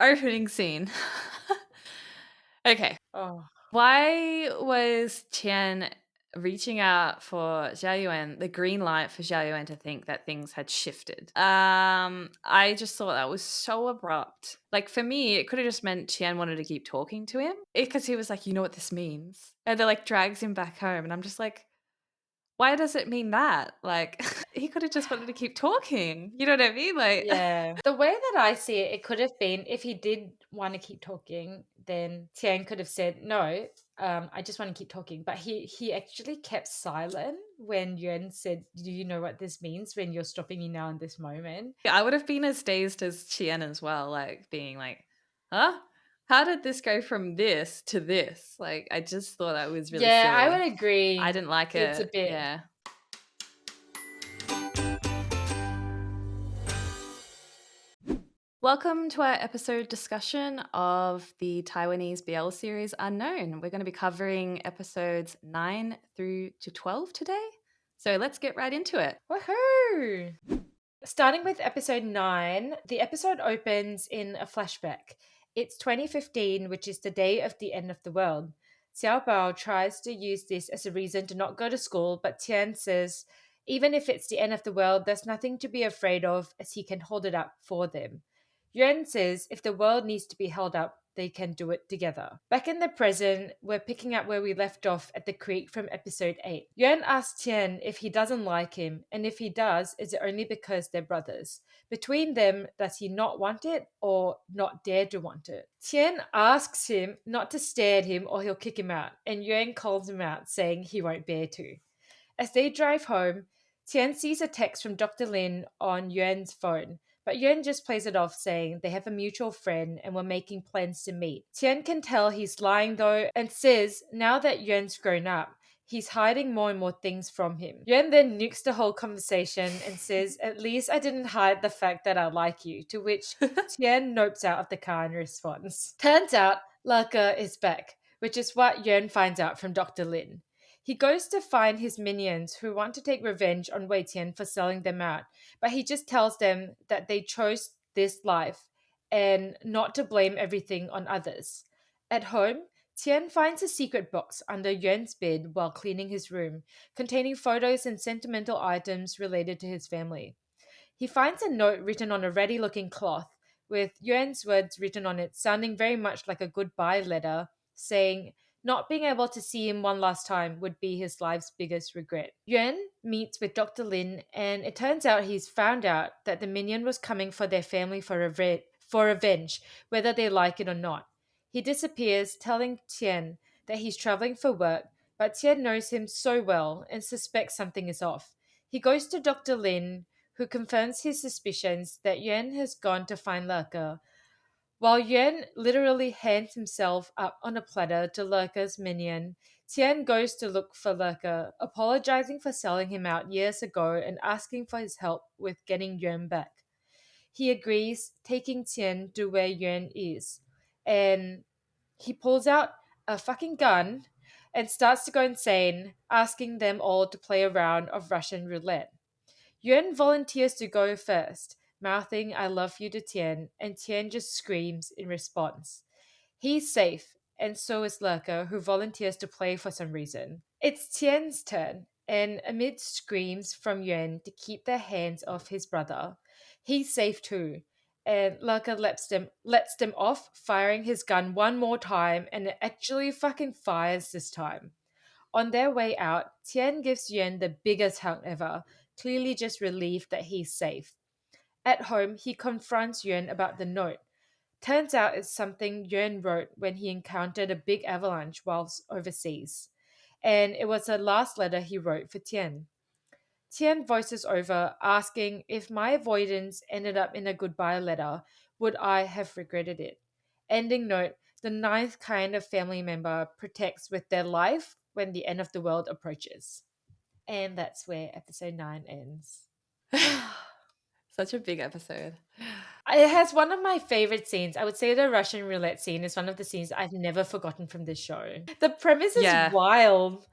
Opening scene. Okay. Oh. Why was Qian reaching out for Zhao Yuan, the green light for Zhao Yuan to think that things had shifted? I just thought that was so abrupt. Like for me, it could have just meant Qian wanted to keep talking to him because he was like, you know what this means? And then like drags him back home. And I'm just like, why does it mean that? Like he could have just wanted to keep talking. You know what I mean? Like Yeah. The way that I see it, it could have been if he did want to keep talking, then Tian could have said, "No, I just want to keep talking." But he actually kept silent when Yuan said, "Do you know what this means when you're stopping me now in this moment?" I would have been as dazed as Chien as well, like being like, huh? How did this go from this to this? Like, I just thought that was really Yeah, I silly. would I agree. didn't like It's a it. bit. Yeah. Welcome to our episode discussion of the Taiwanese BL series Unknown. We're going to be covering episodes 9 through to 12 today. So let's get right into it. Woohoo! Starting with episode 9, the episode opens in a flashback. It's 2015, which is the day of the end of the world. Xiao Bao tries to use this as a reason to not go to school, but Tian says, even if it's the end of the world, there's nothing to be afraid of as he can hold it up for them. Yuan says if the world needs to be held up, they can do it together. Back in the present, we're picking up where we left off at the creek from episode 8. Yuan asks Tian if he doesn't like him, and if he does, is it only because they're brothers? Between them, does he not want it or not dare to want it? Tian asks him not to stare at him or he'll kick him out, and Yuan calls him out, saying he won't bear to. As they drive home, Tian sees a text from Dr. Lin on Yuan's phone, but Yuan just plays it off, saying they have a mutual friend and were making plans to meet. Tian can tell he's lying though and says now that Yuan's grown up, he's hiding more and more things from him. Yuan then nukes the whole conversation and says, at least I didn't hide the fact that I like you, to which Tian nopes out of the car in response. Turns out, Lurker is back, which is what Yuan finds out from Dr. Lin. He goes to find his minions who want to take revenge on Wei Tian for selling them out, but he just tells them that they chose this life and not to blame everything on others. At home, Tian finds a secret box under Yuan's bed while cleaning his room, containing photos and sentimental items related to his family. He finds a note written on a ratty looking cloth, with Yuan's words written on it, sounding very much like a goodbye letter, saying, not being able to see him one last time would be his life's biggest regret. Yuan meets with Dr. Lin, and it turns out he's found out that the minion was coming for their family for revenge, whether they like it or not. He disappears, telling Tian that he's traveling for work, but Tian knows him so well and suspects something is off. He goes to Dr. Lin, who confirms his suspicions that Yuan has gone to find Lurker, while Yuan literally hands himself up on a platter to Lurker's minion. Tian goes to look for Lurker, apologizing for selling him out years ago and asking for his help with getting Yuan back. He agrees, taking Tian to where Yuan is, and he pulls out a fucking gun and starts to go insane, asking them all to play a round of Russian roulette. Yuan volunteers to go first, mouthing I love you to Tian, and Tian just screams in response. He's safe, and so is Lurker, who volunteers to play for some reason. It's Tian's turn, and amid screams from Yuan to keep their hands off his brother, he's safe too. And Lurker lets them off, firing his gun one more time, and it actually fucking fires this time. On their way out, Tian gives Yuan the biggest hug ever, clearly just relieved that he's safe. At home, he confronts Yuan about the note. Turns out it's something Yuan wrote when he encountered a big avalanche whilst overseas. And it was the last letter he wrote for Tian. Tian voices over, asking if my avoidance ended up in a goodbye letter, would I have regretted it? Ending note, the ninth kind of family member protects with their life when the end of the world approaches. And that's where episode 9 ends. Such a big episode. It has one of my favorite scenes. I would say the Russian roulette scene is one of the scenes I've never forgotten from this show. The premise is Yeah. wild.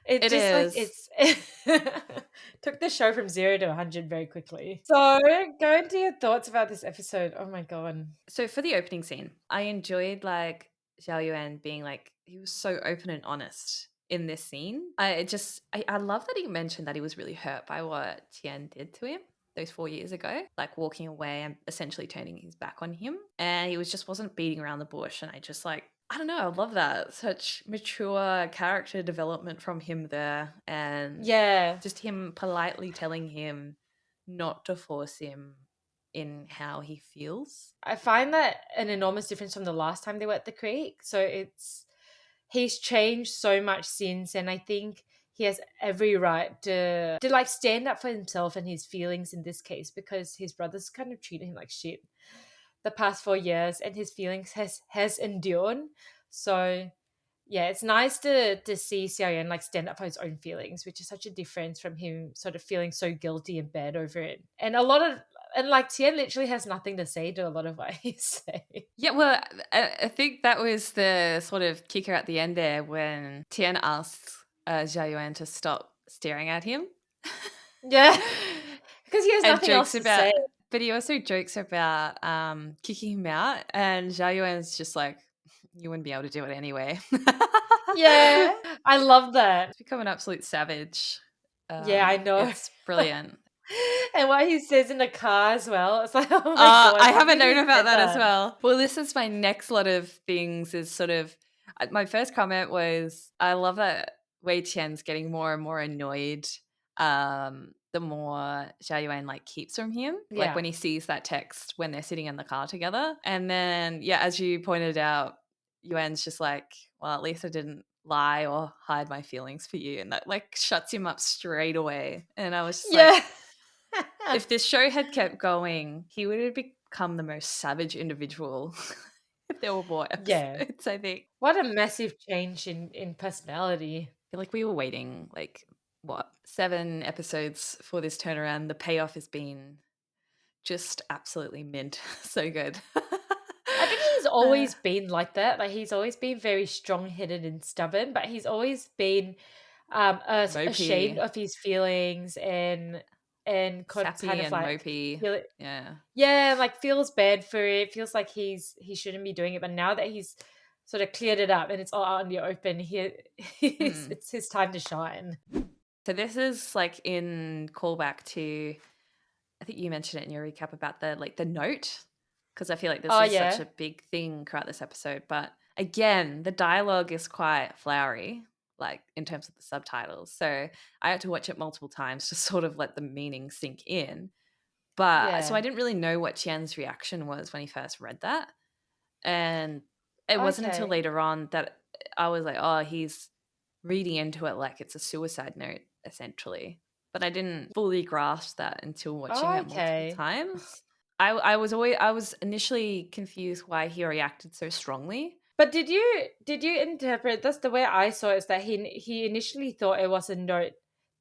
It It just like is. it's took the show from 0 to 100 very quickly. So, go into your thoughts about this episode. Oh my god. So for the opening scene, I enjoyed like Xiao Yuan being like he was so open and honest in this scene. I love that he mentioned that he was really hurt by what Qian did to him those 4 years ago, like walking away and essentially turning his back on him. And he was just wasn't beating around the bush. And I don't know, I love that. Such mature character development from him there. And Yeah. just him politely telling him not to force him in how he feels. I find that an enormous difference from the last time they were at the creek. So he's changed so much since, and I think he has every right to like stand up for himself and his feelings in this case, because his brothers kind of treated him like shit the past 4 years, and his feelings has endured. So yeah, it's nice to see Xiao Yan like stand up for his own feelings, which is such a difference from him sort of feeling so guilty and bad over it. And like Tian literally has nothing to say to a lot of what he's saying. Yeah, well, I think that was the sort of kicker at the end there when Tian asks Zhao Yuan to stop staring at him. Yeah, because he has And nothing jokes else to about, say. but he also jokes about kicking him out, and Zhao Yuan's just like, you wouldn't be able to do it anyway. Yeah, I love that. It's become an absolute savage. Yeah, I know. It's brilliant. And what he says in the car as well. It's like, oh my god, I when haven't did known he about get that as that? well. Well, this is my next lot of things is sort of my first comment was I love that Wei Tian's getting more and more annoyed the more Xia Yuan like keeps from him. Like Yeah. when he sees that text when they're sitting in the car together. And then yeah, as you pointed out, Yuan's just like, well, at least I didn't lie or hide my feelings for you. And that like shuts him up straight away. And I was just like, Yeah. if this show had kept going, he would have become the most savage individual if there were more Yeah. episodes, I think. What a massive change in personality. I feel like we were waiting like what, 7 episodes for this turnaround. The payoff has been just absolutely mint. So good. I think he's Uh, always been like that. Like he's always been very strong-headed and stubborn, but he's always been ashamed Mopey, of his feelings and kind sappy of and like mopey. feel it. Yeah. Yeah, like feels bad for it. Feels like he shouldn't be doing it. But now that he's sort of cleared it up and it's all out in the open, Mm. it's his time to shine. So this is like in callback to I think you mentioned it in your recap about the note, because I feel like this Oh is such yeah, a big thing throughout this episode. But again, the dialogue is quite flowery, like in terms of the subtitles. So I had to watch it multiple times to sort of let the meaning sink in. But so yeah. I didn't really know what Tian's reaction was when he first read that. And it wasn't until Okay, later on that I was like, oh, he's reading into it like it's a suicide note, essentially. But I didn't fully grasp that until watching it multiple okay. times. I was initially confused why he reacted so strongly. But did you interpret that's the way I saw it, is that he initially thought it was a note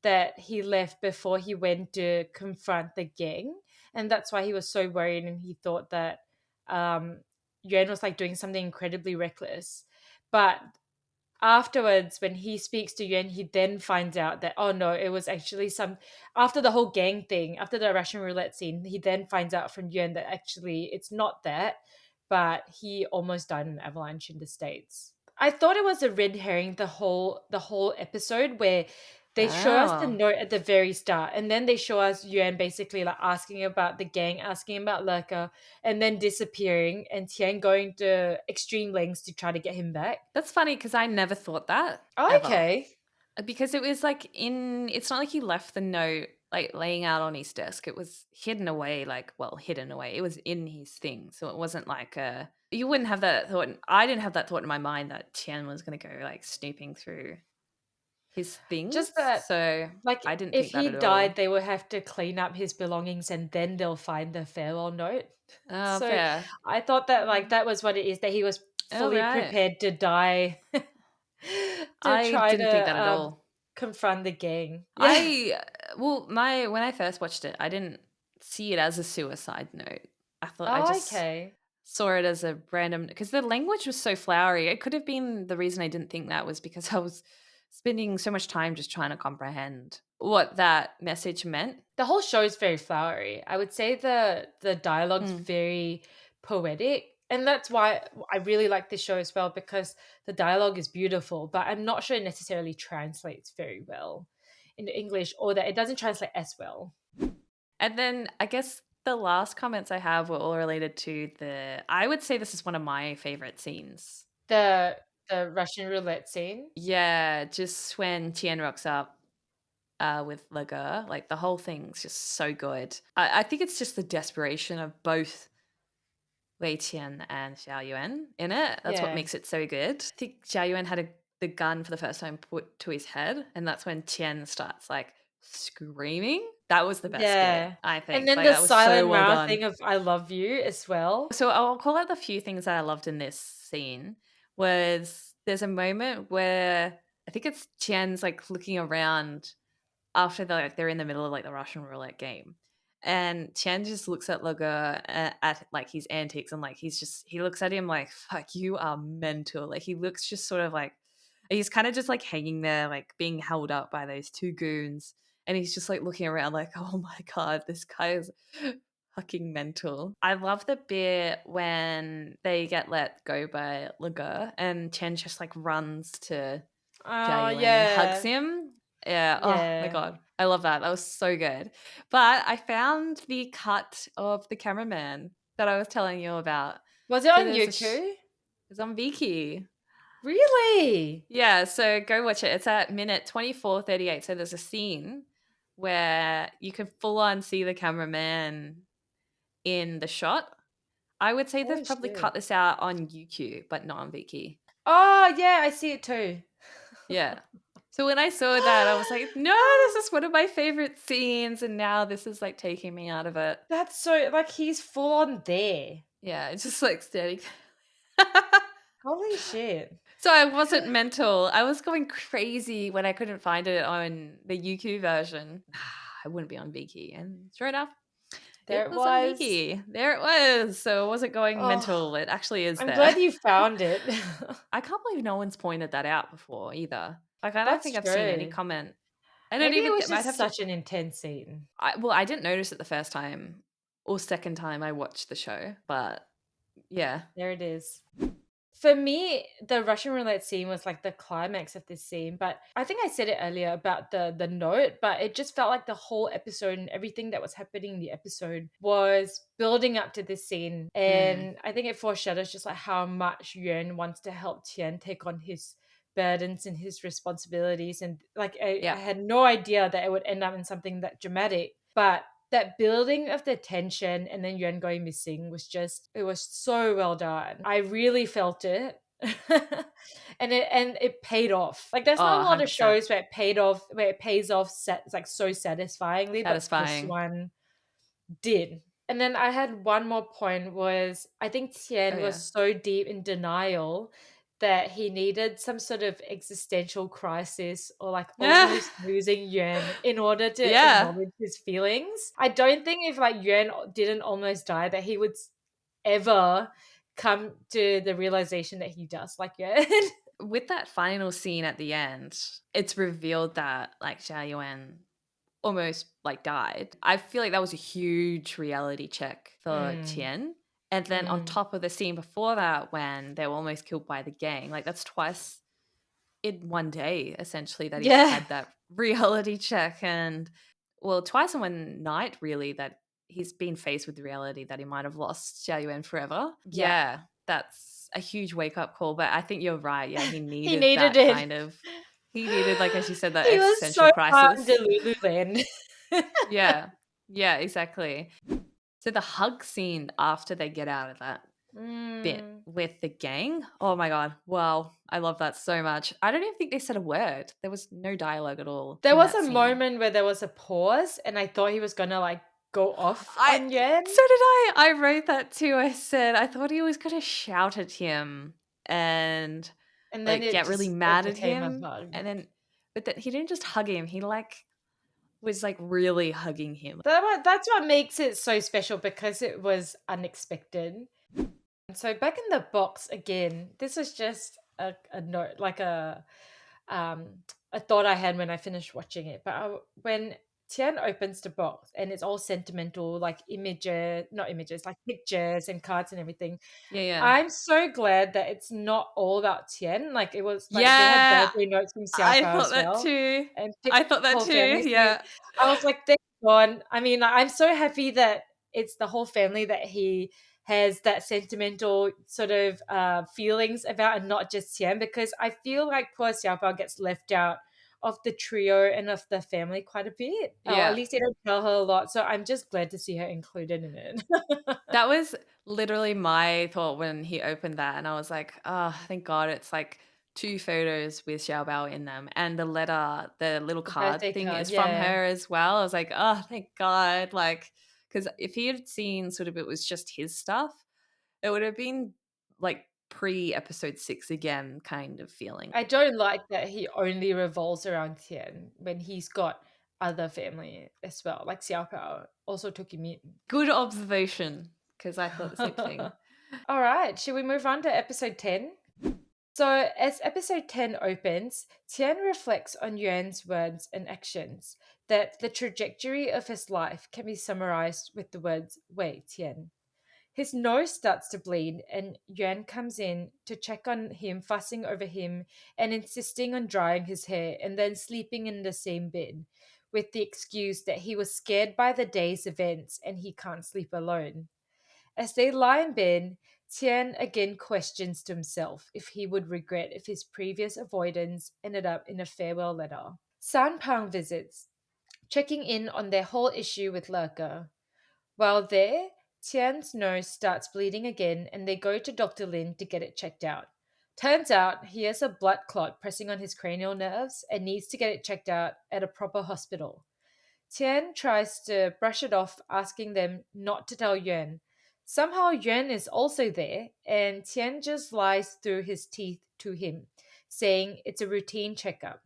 that he left before he went to confront the gang, and that's why he was so worried, and he thought that Yuan was like doing something incredibly reckless. But afterwards, when he speaks to Yuan, he then finds out that, oh no, it was actually some after the whole gang thing, after the Russian roulette scene, he then finds out from Yuan that actually it's not that, but he almost died in an avalanche in the States. I thought it was a red herring the whole episode, where they show us the Oh. note at the very start, and then they show us Yuan basically like asking about the gang, asking about Lurker, and then disappearing, and Tian going to extreme lengths to try to get him back. That's funny because I never thought that Oh, ever. okay. Because it was like it's not like he left the note like laying out on his desk. It was hidden away, like, well, hidden away. It was in his thing. So it wasn't like you wouldn't have that thought. I didn't have that thought in my mind that Tian was going to go like snooping through his things. Just that, So like, I didn't if think that he at died, all. they would have to clean up his belongings and then they'll find the farewell note. Oh, So fair. I thought that, like, that was what it is, that he was Oh, fully right. prepared to die to I try didn't think that to at all. confront the gang. Yeah. I well, my when I first watched it, I didn't see it as a suicide note. I Oh, just okay. saw it as a random because the language was so flowery. It could have been the reason I didn't think that was because I was spending so much time just trying to comprehend what that message meant. The whole show is very flowery. I would say the dialogue's Mm. very poetic. And that's why I really like this show as well, because the dialogue is beautiful, but I'm not sure it necessarily translates very well into English, or that it doesn't translate as well. And then I guess the last comments I have were all related to I would say this is one of my favorite scenes. The the Russian roulette scene. Yeah, just when Tian rocks up with Lager, like the whole thing's just so good. I think it's just the desperation of both Wei Tian and Xiao Yuan in it. That's what Yeah. makes it so good. I think Xiao Yuan had the gun for the first time put to his head, and that's when Tian starts like screaming. That was the best bit, Yeah. I And think. then Like the that was so silent well mouthing done. of "I love you" as well. So I'll call out the few things that I loved in this scene. Was there's a moment where I think it's Tian's like looking around after they're in the middle of like the Russian roulette game. And Tian just looks at Luger at like his antics, and like he looks at him like, fuck, you are mental. Like he looks just sort of like he's kind of just like hanging there, like being held up by those two goons. And he's just like looking around like, oh my God, this guy is fucking mental. I love the bit when they get let go by Luger and Chen just like runs to Oh, Jiayuan and hugs yeah. him. Yeah. Oh my Yeah. God. I love that. That was so good. But I found the cut of the cameraman that I was telling you about. Was it So on there's YouTube? it's on Viki. Really? Yeah. So go watch it. It's at minute 24:38. So there's a scene where you can full on see the cameraman in the shot. I would say they've Holy probably shit. cut this out on YouTube, but not on Viki. Oh, yeah, I see it too. Yeah. So when I saw that, I was like, no, this is one of my favorite scenes. And now this is like taking me out of it. That's so, like, he's full on there. Yeah, it's just like static. Holy shit. So I wasn't mental. I was going crazy when I couldn't find it on the YouTube version. I wouldn't be on Viki. And sure enough, There it it was on was. Viki. There it was. So I wasn't going Oh, mental. It actually is I'm there. glad you found it. I can't believe no one's pointed that out before either. Like, I don't That's think I've seen any true. comment. I don't Maybe it even was might just have to. such an intense scene. Well, I didn't notice it the first time or second time I watched the show, but yeah. There it is. For me, the Russian roulette scene was like the climax of this scene. But I think I said it earlier about the note, but it just felt like the whole episode and everything that was happening in the episode was building up to this scene. Mm, And I think it foreshadows just like how much Yuan wants to help Tian take on his burdens and his responsibilities. And like I yeah. had no idea that it would end up in something that dramatic. But that building of the tension and then Yuan going missing was just, it was so well done. I really felt it. And it paid off. Like there's Oh, not a lot of 100% shows where it pays off like so satisfyingly, but this satisfying. one did. And then I had one more point was I think Oh, Tian yeah. was so deep in denial that he needed some sort of existential crisis or like Yeah. almost losing Yuan in order to Yeah. acknowledge his feelings. I don't think if like Yuan didn't almost die that he would ever come to the realization that he does like Yuan. With that final scene at the end, it's revealed that like Xia Yuan almost like died. I feel like that was a huge reality check for Mm, Tian. And then on mm. top of the scene before that, when they were almost killed by the gang, like that's twice in one day, essentially, that he's Yeah. had that reality check. And well, twice in one night, really, that he's been faced with the reality that he might have lost Xiao Yuan forever. Yeah. Yeah, that's a huge wake up call. But I think you're right. Yeah, he He needed needed that it. kind of, he needed, like, as you said, that He was existential so far in crisis. Delululand. Yeah. Yeah, exactly. So the hug scene after they get out of that bit Mm. with the gang, oh my God. Wow. I love that so much. I don't even think they said a word. There was no dialogue at all There in was that a scene. moment where there was a pause, and I thought he was gonna, like, go off I on Yuan, so did I. I wrote that too. I said I thought he was gonna shout at him and and then like it get really just it mad at became a him. hug. And then but that he didn't just hug him, he like was like really hugging him. That's what makes it so special because it was unexpected. So back in the box again, this was just a note, like a a thought I had when I finished watching it. But when Tian opens the box and it's all sentimental, like images, not images, like pictures and cards and everything. Yeah, yeah. I'm so glad that it's not all about Tian. Like it was like they had Yeah, birthday notes from I Xiaopao thought as that well, too. and picked I thought the that whole too, family. So yeah. I was like, thank God. I mean, like, I'm so happy that it's the whole family that he has that sentimental sort of feelings about, and not just Tian, because I feel like poor Xiaopao gets left out of the trio and of the family quite a bit. Or at Yeah. least they don't tell her a lot. So I'm just glad to see her included in it. That was literally my thought when he opened that, and I was like, "Oh, thank God it's, like, 2 photos with Xiaobao in them, and the letter, the little The card birthday thing card, is from yeah. her as well." I was like, "Oh, thank God," like, because if he had seen sort of it was just his stuff, it would have been, like, pre-episode 6 again kind of feeling. I don't like that he only revolves around Tian when he's got other family as well. Like Xiaopao also took him in. Good observation, because I thought the same thing. All right, should we move on to episode 10? So, as episode 10 opens, Tian reflects on Yuan's words and actions, that the trajectory of his life can be summarized with the words Wei Tian. His nose starts to bleed, and Yuan comes in to check on him, fussing over him and insisting on drying his hair and then sleeping in the same bed, with the excuse that he was scared by the day's events and he can't sleep alone. As they lie in bed, Tian again questions to himself if he would regret if his previous avoidance ended up in a farewell letter. San Pang visits, checking in on their whole issue with Lurker. While there, Tian's nose starts bleeding again and they go to Dr. Lin to get it checked out. Turns out he has a blood clot pressing on his cranial nerves and needs to get it checked out at a proper hospital. Tian tries to brush it off, asking them not to tell Yuan. Somehow Yuan is also there, and Tian just lies through his teeth to him, saying it's a routine checkup.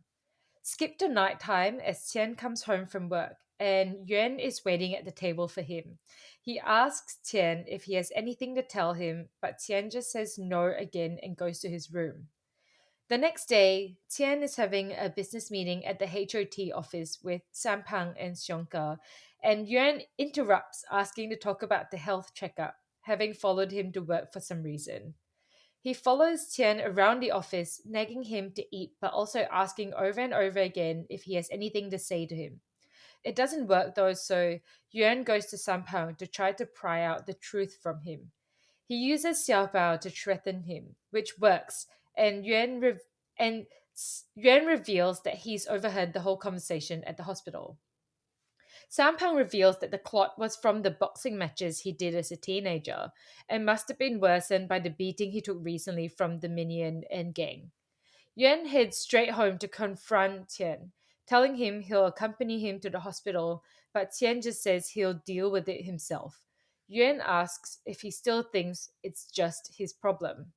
Skip to nighttime as Tian comes home from work, and Yuan is waiting at the table for him. He asks Tian if he has anything to tell him, but Tian just says no again and goes to his room. The next day, Tian is having a business meeting at the HOT office with Sampang and Xiongke, and Yuan interrupts, asking to talk about the health checkup, having followed him to work for some reason. He follows Tian around the office, nagging him to eat, but also asking over and over again if he has anything to say to him. It doesn't work though, so Yuan goes to Sampang to try to pry out the truth from him. He uses Xiaobao to threaten him, which works, and Yuan reveals that he's overheard the whole conversation at the hospital. Sampang reveals that the clot was from the boxing matches he did as a teenager and must have been worsened by the beating he took recently from the minion and gang. Yuan heads straight home to confront Tian, telling him he'll accompany him to the hospital, but Tian just says he'll deal with it himself. Yuan asks if he still thinks it's just his problem.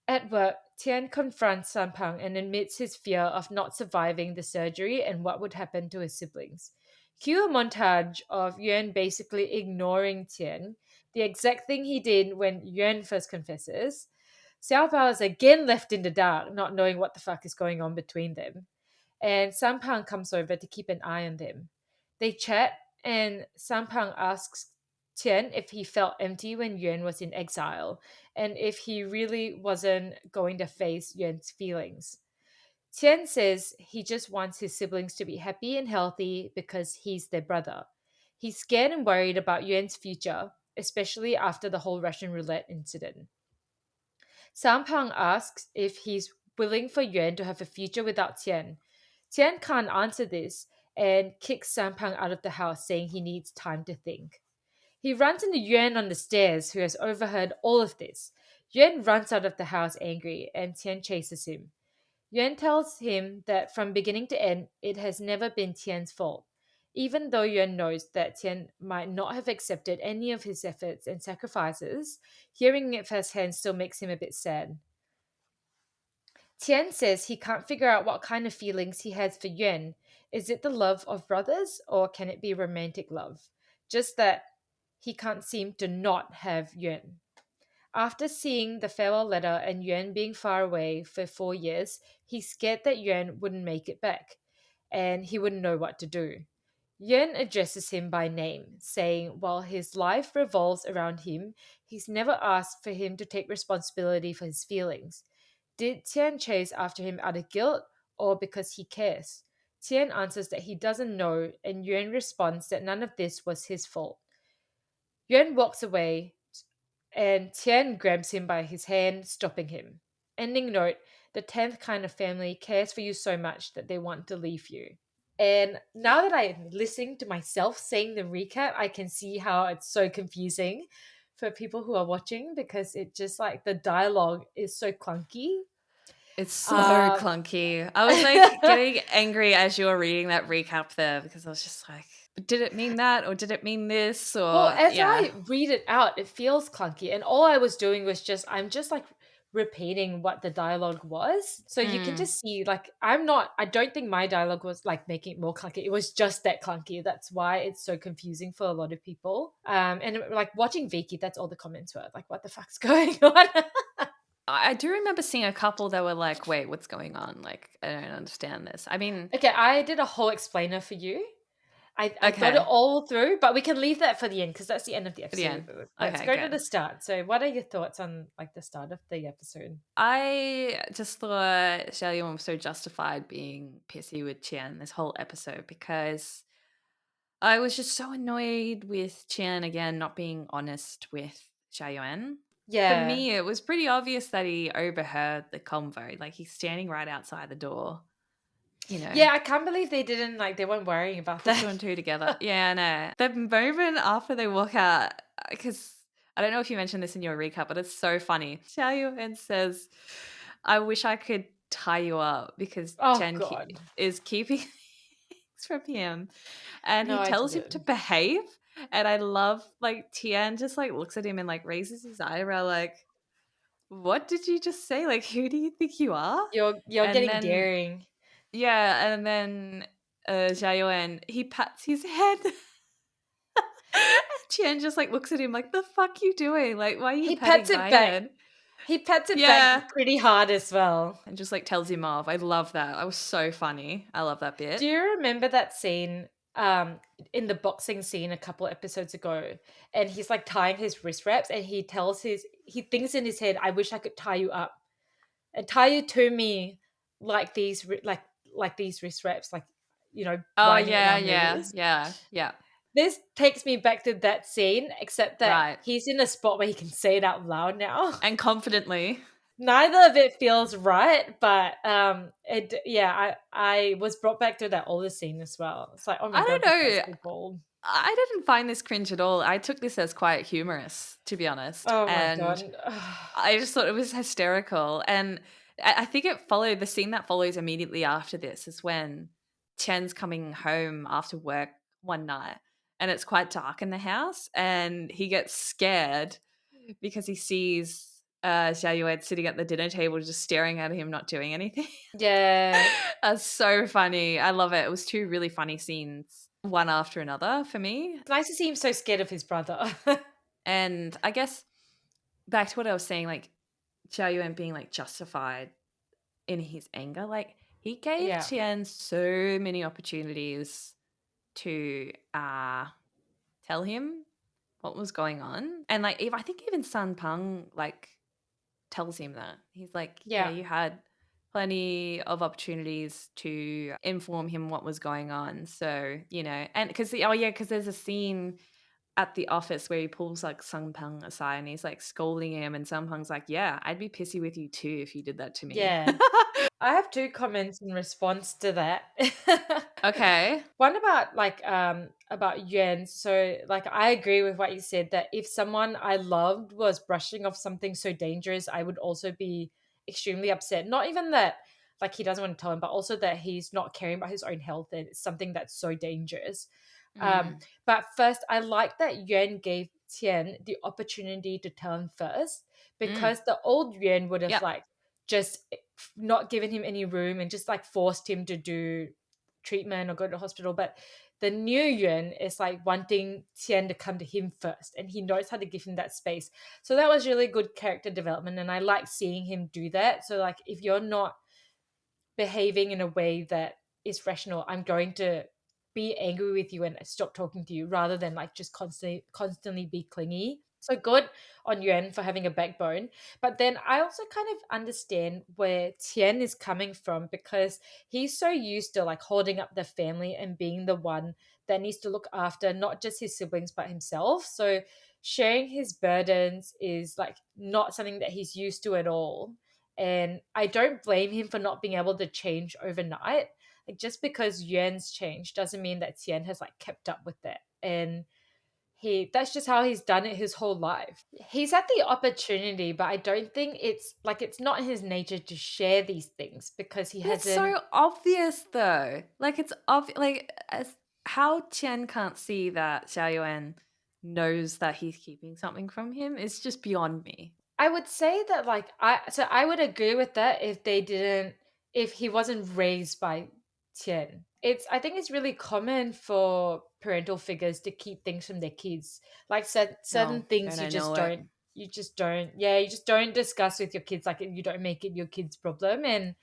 At work, Tian confronts Sanpang and admits his fear of not surviving the surgery and what would happen to his siblings. Cue a montage of Yuan basically ignoring Tian, the exact thing he did when Yuan first confesses. Xiao Bao is again left in the dark, not knowing what the fuck is going on between them. And Sampang comes over to keep an eye on them. They chat, and Sampang asks Tian if he felt empty when Yuan was in exile, and if he really wasn't going to face Yuan's feelings. Tian says he just wants his siblings to be happy and healthy because he's their brother. He's scared and worried about Yuan's future, especially after the whole Russian roulette incident. Sampang asks if he's willing for Yuan to have a future without Tian. Tian can't answer this and kicks Sampang out of the house, saying he needs time to think. He runs into Yuan on the stairs, who has overheard all of this. Yuan runs out of the house angry, and Tian chases him. Yuan tells him that from beginning to end, it has never been Tian's fault. Even though Yuan knows that Tian might not have accepted any of his efforts and sacrifices, hearing it firsthand still makes him a bit sad. Tian says he can't figure out what kind of feelings he has for Yuan. Is it the love of brothers, or can it be romantic love? Just that he can't seem to not have Yuan. After seeing the farewell letter and Yuan being far away for 4 years, he's scared that Yuan wouldn't make it back and he wouldn't know what to do. Yuan addresses him by name, saying while his life revolves around him, he's never asked for him to take responsibility for his feelings. Did Tian chase after him out of guilt or because he cares? Tian answers that he doesn't know, and Yuan responds that none of this was his fault. Yuan walks away, and Tian grabs him by his hand, stopping him. Ending note: the 10th kind of family cares for you so much that they want to leave you. And now that I'm listening to myself saying the recap, I can see how it's so confusing for people who are watching because it just like the dialogue is so clunky. It's so Um, clunky. I was like getting angry as you were reading that recap there because I was just like, but did it mean that or did it mean this? well, Or, as yeah. I read it out, it feels clunky. And all I was doing was I'm just like repeating what the dialogue was. So you can Mm. just see, like, I don't think my dialogue was like making it more clunky. It was just that clunky. That's why it's so confusing for a lot of people. And like watching Vicky, that's all the comments were like, what the fuck's going on? I do remember seeing a couple that were like, wait, what's going on? Like, I don't understand this. I mean, Okay, I did a whole explainer for you. I thought it okay, all through, but we can leave that for the end because that's the end of the for the episode. end. Let's Okay, go to good. the start. So, what are your thoughts on like the start of the episode? I just thought Xiao Yuan was so justified being pissy with Qian this whole episode because I was just so annoyed with Qian again not being honest with Xiao Yuan. For Yeah, me, it was pretty obvious that he overheard the convo. Like he's standing right outside the door, you know. yeah. I can't believe they weren't worrying about Put that. two and two together. Yeah, I know. The moment after they walk out, because I don't know if you mentioned this in your recap, but it's so funny. Xiao Yuan says, I wish I could tie you up because Oh Chen God, is keeping things from him. And no, he I tells him to didn't. behave. And I love, like, Tian just, like, looks at him and, like, raises his eyebrow, like, what did you just say? Like, who do you think you are? You're And getting then, daring. yeah, and then Xiao Yuan, he pats his head. Qian just like looks at him like, the fuck you doing? Like, why are you He pets patting it my back. head? He pets it back Yeah. pretty hard as well. And just like tells him off. I love that. That was so funny. I love that Do bit. you remember that scene in the boxing scene a couple episodes ago? And he's like tying his wrist wraps and he thinks in his head, I wish I could tie you up and tie you to me like like these wrist wraps, like Oh winding yeah, around my yeah, wrist. yeah, yeah. This takes me back to that scene, except that Right. he's in a spot where he can say it out loud now. And confidently. Neither of it feels right, but it I was brought back to that older scene as well. It's like, oh my I god, don't this guy's know. so bold. I didn't find this cringe at all. I took this as quite humorous, to be honest. Oh my And god. I just thought it was hysterical. And I think it followed the scene that follows immediately after this is when Chen's coming home after work one night and it's quite dark in the house and he gets scared because he sees Xiao Yuan sitting at the dinner table just staring at him, not doing anything. Yeah. That's so funny. I love it. It was two really funny scenes, one after another for me. It's nice to see him so scared of his brother. And I guess back to what I was saying, like Xiao Yuan being like justified in his anger, like he gave Yeah. Tian so many opportunities to tell him what was going on. And like I think even San Peng like tells him that. He's like, yeah, Yeah. you had plenty of opportunities to inform him what was going on. So, and because there's a scene at the office where he pulls like Sung Peng aside and he's like scolding him, and Sung Peng's like, yeah, I'd be pissy with you too if you did that to me. Yeah. I have two comments in response to that. Okay. One about Yuan. So like I agree with what you said that if someone I loved was brushing off something so dangerous, I would also be extremely upset. Not even that like he doesn't want to tell him, but also that he's not caring about his own health and it's something that's so dangerous. Um, Mm. but first I like that Yuan gave Tian the opportunity to tell him first Mm. because the old Yuan would have Yep. like just not given him any room and just like forced him to do treatment or go to the hospital. But the new Yuan is like wanting Qian to come to him first, and he knows how to give him that space. So that was really good character development, and I like seeing him do that. So like, if you're not behaving in a way that is rational, I'm going to be angry with you and stop talking to you, rather than like just constantly be clingy. So good on Yuan for having a backbone. But then I also kind of understand where Tian is coming from, because he's so used to like holding up the family and being the one that needs to look after not just his siblings but himself. So sharing his burdens is like not something that he's used to at all. And I don't blame him for not being able to change overnight. Like, just because Yuan's changed doesn't mean that Tian has like kept up with that. And that's just how he's done it his whole life. He's had the opportunity, but I don't think it's not in his nature to share these things, because he But it's hasn't. so obvious though. Like it's obvious. Like how Tian can't see that Xiao Yuan knows that he's keeping something from him is just beyond me. I would say that like I would agree with that if he wasn't raised by Tian. I think it's really common for parental figures to keep things from their kids. Like certain No, things don't I know it? you just don't discuss with your kids. Like, you don't make it your kid's problem. And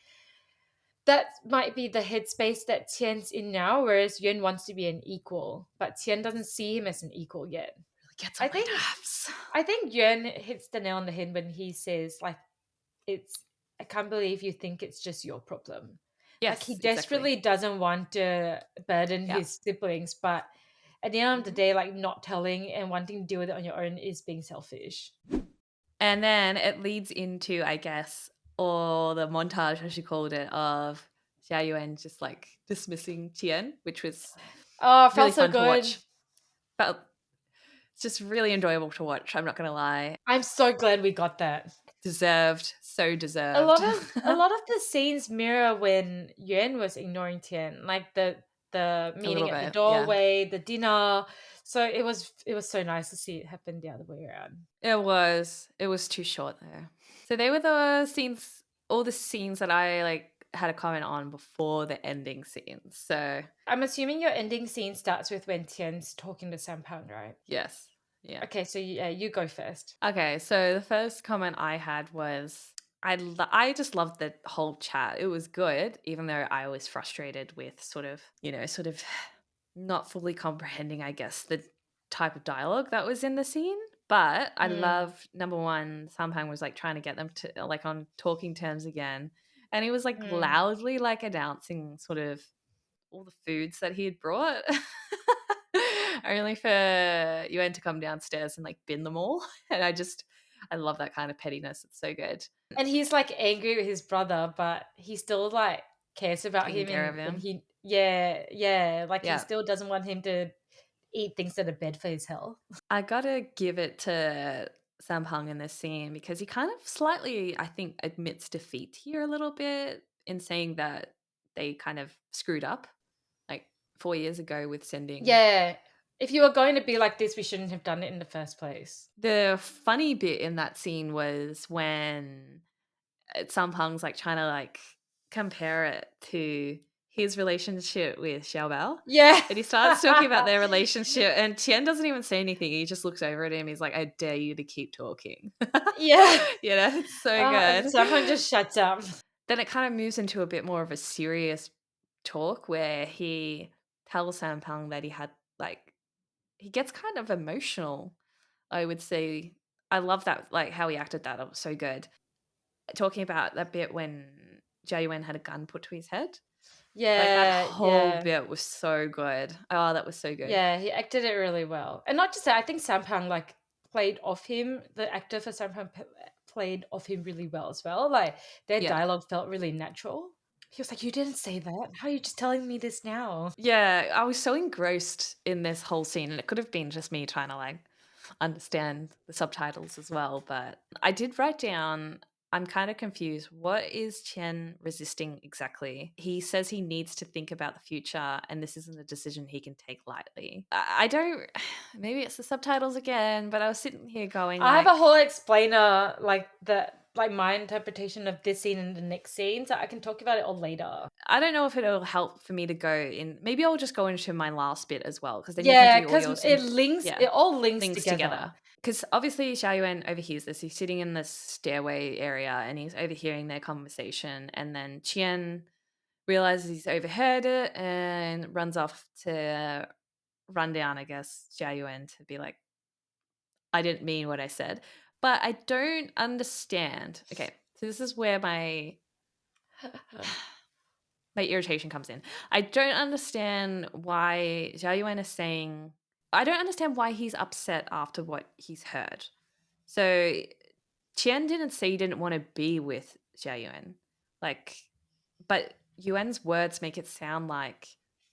that might be the headspace that Tian's in now, whereas Yuan wants to be an equal, but Tian doesn't see him as an equal yet. Really gets on I my think nerves. I think Yuan hits the nail on the head when he says, like, it's I can't believe you think it's just your problem. Like, he Yes, exactly. desperately doesn't want to burden Yeah. his siblings, but at the end of the Mhm. day, like, not telling and wanting to deal with it on your own is being selfish. And then it leads into, I guess, all the montage, as she called it, of Xiao Yuan just like dismissing Tian, which was Oh, it really felt so fun to good. watch. But it's just really enjoyable to watch. I'm not going to lie. I'm so glad we got that. Deserved. So A deserved. lot of a lot of the scenes mirror when Yuan was ignoring Tian, like the A meeting little at the bit. Yeah. doorway, the dinner. So it was so nice to see it happen the other way around. It was. It was too short though. So they were the scenes, all the scenes that I like had a comment on before the ending scenes. So I'm assuming your ending scene starts with when Tian's talking to Sampan, right? yes. Yeah. Okay, so you go first. Okay, so the first comment I had was I just loved the whole chat. It was good, even though I was frustrated with sort of not fully comprehending, I guess, the type of dialogue that was in the scene. But I Mm, loved number one, Sampang was like trying to get them to like on talking terms again. And he was like mm. loudly like announcing sort of all the foods that he had brought. Only for Yuan to come downstairs and like bin them all. And I love that kind of pettiness. It's so good. And he's like angry with his brother, but he still like cares about Taking him, care of and him. yeah, like he Yeah. still doesn't want him to eat things that are bad for his health. I gotta give it to Sam Hung in this scene because he kind of slightly, I think, admits defeat here a little bit in saying that they kind of screwed up like 4 years ago with sending. Yeah. If you were going to be like this, we shouldn't have done it in the first place. The funny bit in that scene was when Sampang's like trying to like compare it to his relationship with Xiaobao. Yeah. And he starts talking about their relationship, and Tian doesn't even say anything. He just looks over at him. He's like, I dare you to keep talking. Yeah. It's so And good. someone just shuts up. Then it kind of moves into a bit more of a serious talk where he tells Sampang that he gets kind of emotional, I would say. I love that, like how he acted that. It was so good. Talking about that bit when Jia Yuan had a gun put to his head. Like, that Yeah, whole yeah. bit was so good. Oh, that was so good. Yeah, he acted it really well. And not just that, I think Sampang like played off him. The actor for Sampang played off him really well as well. Like, their Yeah. dialogue felt really natural. He was like, "You didn't say that. How are you just telling me this now?" Yeah, I was so engrossed in this whole scene, and it could have been just me trying to, like, understand the subtitles as well, but I did write down, I'm kind of confused. What is Chen resisting exactly? He says he needs to think about the future, and this isn't a decision he can take lightly. I don't maybe it's the subtitles again, but I was sitting here going I have a like, whole explainer like that like my interpretation of this scene and the next scene, so I can talk about it all later. I don't know if it'll help for me to go in. Maybe I'll just go into my last bit as well, because then you Yeah, can do all because yours. it all links Things together. together. Because obviously Xiao Yuan overhears this. He's sitting in this stairway area and he's overhearing their conversation. And then Qian realizes he's overheard it and runs off to run down, I guess, Xiao Yuan to be like, I didn't mean what I said. But I don't understand. Okay, so this is where my irritation comes in. I don't understand why Xiao Yuan is saying. I don't understand why he's upset after what he's heard. So Qian didn't say he didn't want to be with Xiao Yuan, but Yuan's words make it sound like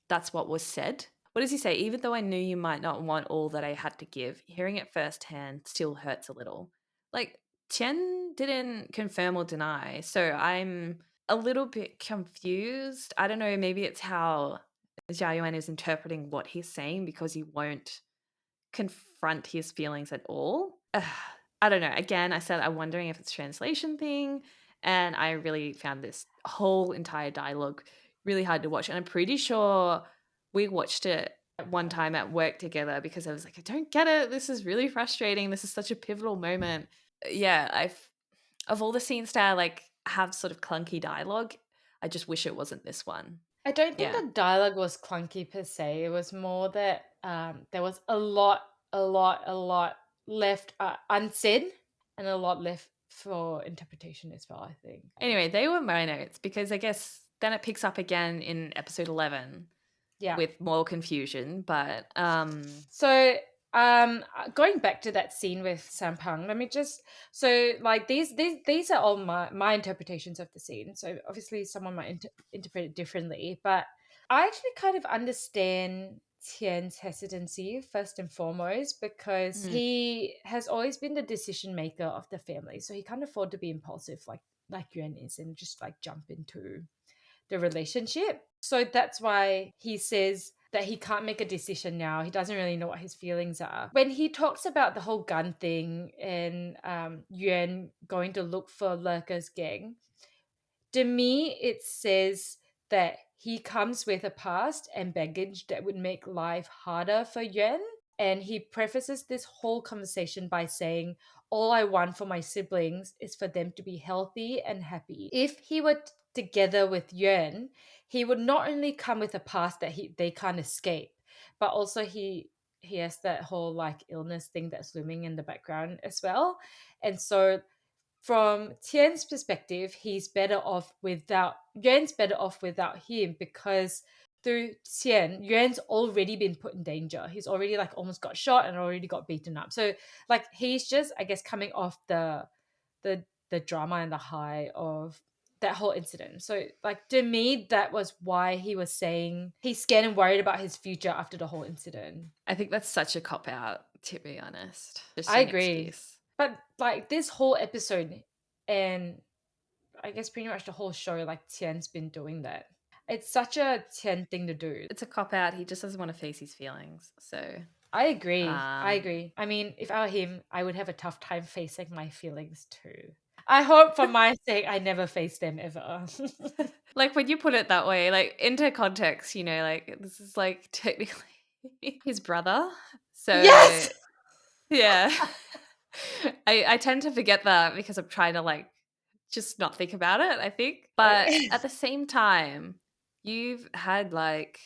that's what was said. What does he say? Even though I knew you might not want all that I had to give, hearing it firsthand still hurts a little. Like, Qian didn't confirm or deny, so I'm a little bit confused. I don't know, maybe it's how Xiao Yuan is interpreting what he's saying because he won't confront his feelings at all. I don't know. Again, I said I'm wondering if it's a translation thing, and I really found this whole entire dialogue really hard to watch. And I'm pretty sure we watched it at one time at work together because I was like, I don't get it. This is really frustrating. This is such a pivotal moment. Yeah, of all the scenes that I like have sort of clunky dialogue, I just wish it wasn't this one. I don't think Yeah. the dialogue was clunky per se. It was more that there was a lot left unsaid and a lot left for interpretation as well, I think. Anyway, they were my notes because I guess then it picks up again in episode 11 Yeah. with more confusion. But So going back to that scene with Sampang, let me just like these are all my interpretations of the scene. So obviously someone might interpret it differently, but I actually kind of understand Tian's hesitancy first and foremost because he has always been the decision maker of the family. So he can't afford to be impulsive like Yuan is and just like jump into the relationship. So that's why he says that he can't make a decision now. He doesn't really know what his feelings are. When he talks about the whole gun thing and Yuan going to look for Lurker's gang, to me, it says that he comes with a past and baggage that would make life harder for Yuan. And he prefaces this whole conversation by saying, all I want for my siblings is for them to be healthy and happy. If he were together with Yuan, he would not only come with a past that they can't escape, but also he has that whole like illness thing that's looming in the background as well. And so from Tian's perspective, Yuan's better off without him because through Tian, Yuan's already been put in danger. He's already like almost got shot and already got beaten up. So like he's just, I guess, coming off the drama and the high of that whole incident. So like to me, that was why he was saying he's scared and worried about his future after the whole incident. I think that's such a cop out, to be honest. Just I an agree. excuse. But like this whole episode and I guess pretty much the whole show, like Tian's been doing that. It's such a Tian thing to do. It's a cop out. He just doesn't want to face his feelings. So I agree. I mean, if I were him, I would have a tough time facing my feelings too. I hope for my sake I never face them ever. like when you put it that way, like into context, you know, like this is like technically his brother. So Yes! yeah. I tend to forget that because I'm trying to like just not think about it, I think. But at the same time, you've had like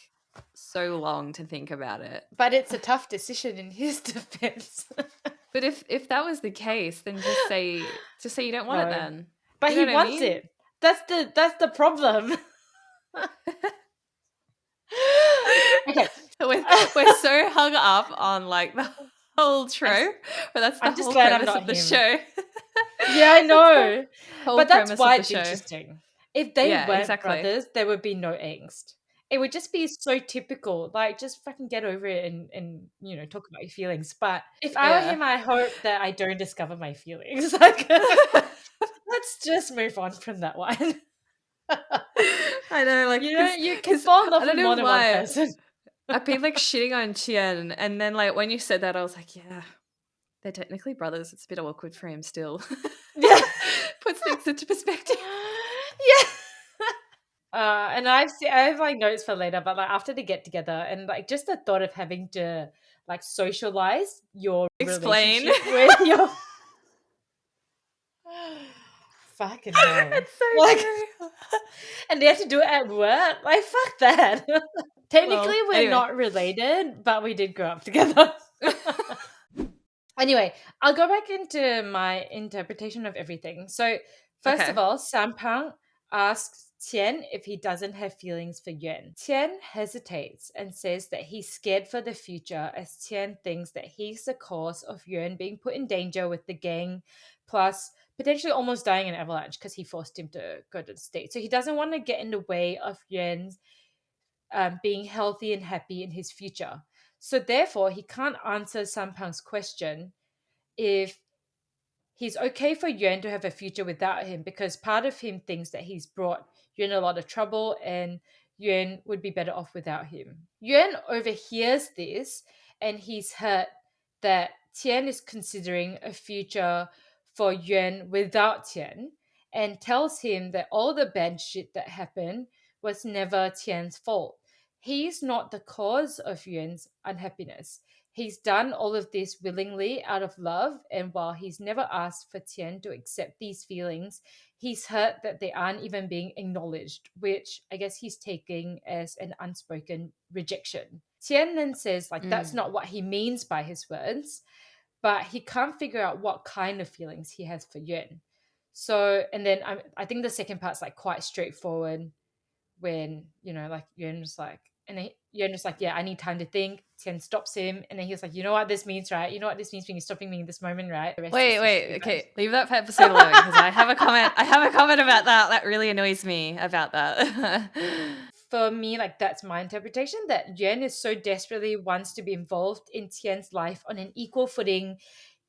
so long to think about it. But it's a tough decision in his defense. But if that was the case, then just say you don't want it then. But You know he what I wants mean? it. That's the problem. Okay. We're so hung up on like the whole trope, but that's the I'm just whole glad I'm premise not of the him. show. Yeah, I know. But that's premise why of it's the show. interesting. If they Yeah, weren't exactly. brothers, there would be no angst. It would just be so typical. Like, just fucking get over it and you know, talk about your feelings. But if I were him, I hope that I don't discover my feelings. Like, let's just move on from that one. I know, like you can fall in love with more than one person. I've been like shitting on Qian, and then like when you said that, I was like, yeah, they're technically brothers. It's a bit awkward for him still. Yeah. Puts things into perspective. Yeah. And I have like notes for later, but like after they get together and like just the thought of having to like socialize your Explain. relationship with your fucking hell. It's so Like, true. and they have to do it at work. Like, fuck that. Technically, Well, we're anyway. not related, but we did grow up together. Anyway, I'll go back into my interpretation of everything. So, first Okay. of all, Sampang asks Qian if he doesn't have feelings for Yuan. Qian hesitates and says that he's scared for the future as Qian thinks that he's the cause of Yuan being put in danger with the gang, plus potentially almost dying in an avalanche because he forced him to go to the States. So he doesn't want to get in the way of Yuan's being healthy and happy in his future. So therefore, he can't answer Sampang's question if he's okay for Yuan to have a future without him because part of him thinks that he's brought Yuan a lot of trouble and Yuan would be better off without him. Yuan overhears this and he's hurt that Tian is considering a future for Yuan without Tian and tells him that all the bad shit that happened was never Tian's fault. He's not the cause of Yuan's unhappiness. He's done all of this willingly out of love, and while he's never asked for Tian to accept these feelings, he's hurt that they aren't even being acknowledged, which I guess he's taking as an unspoken rejection. Tian then says, like, that's not what he means by his words, but he can't figure out what kind of feelings he has for Yuan. So, and then I think the second part's like quite straightforward when like Yuan was like, and then Yuan was like, yeah, I need time to think. Tian stops him, and then he was like, you know what this means, right? You know what this means when you're stopping me in this moment, right? The rest is Wait, history, okay. guys. Leave that for episode 11 because I have a comment. I have a comment about that. That really annoys me about that. For me, like that's my interpretation that Yuan is so desperately wants to be involved in Tian's life on an equal footing,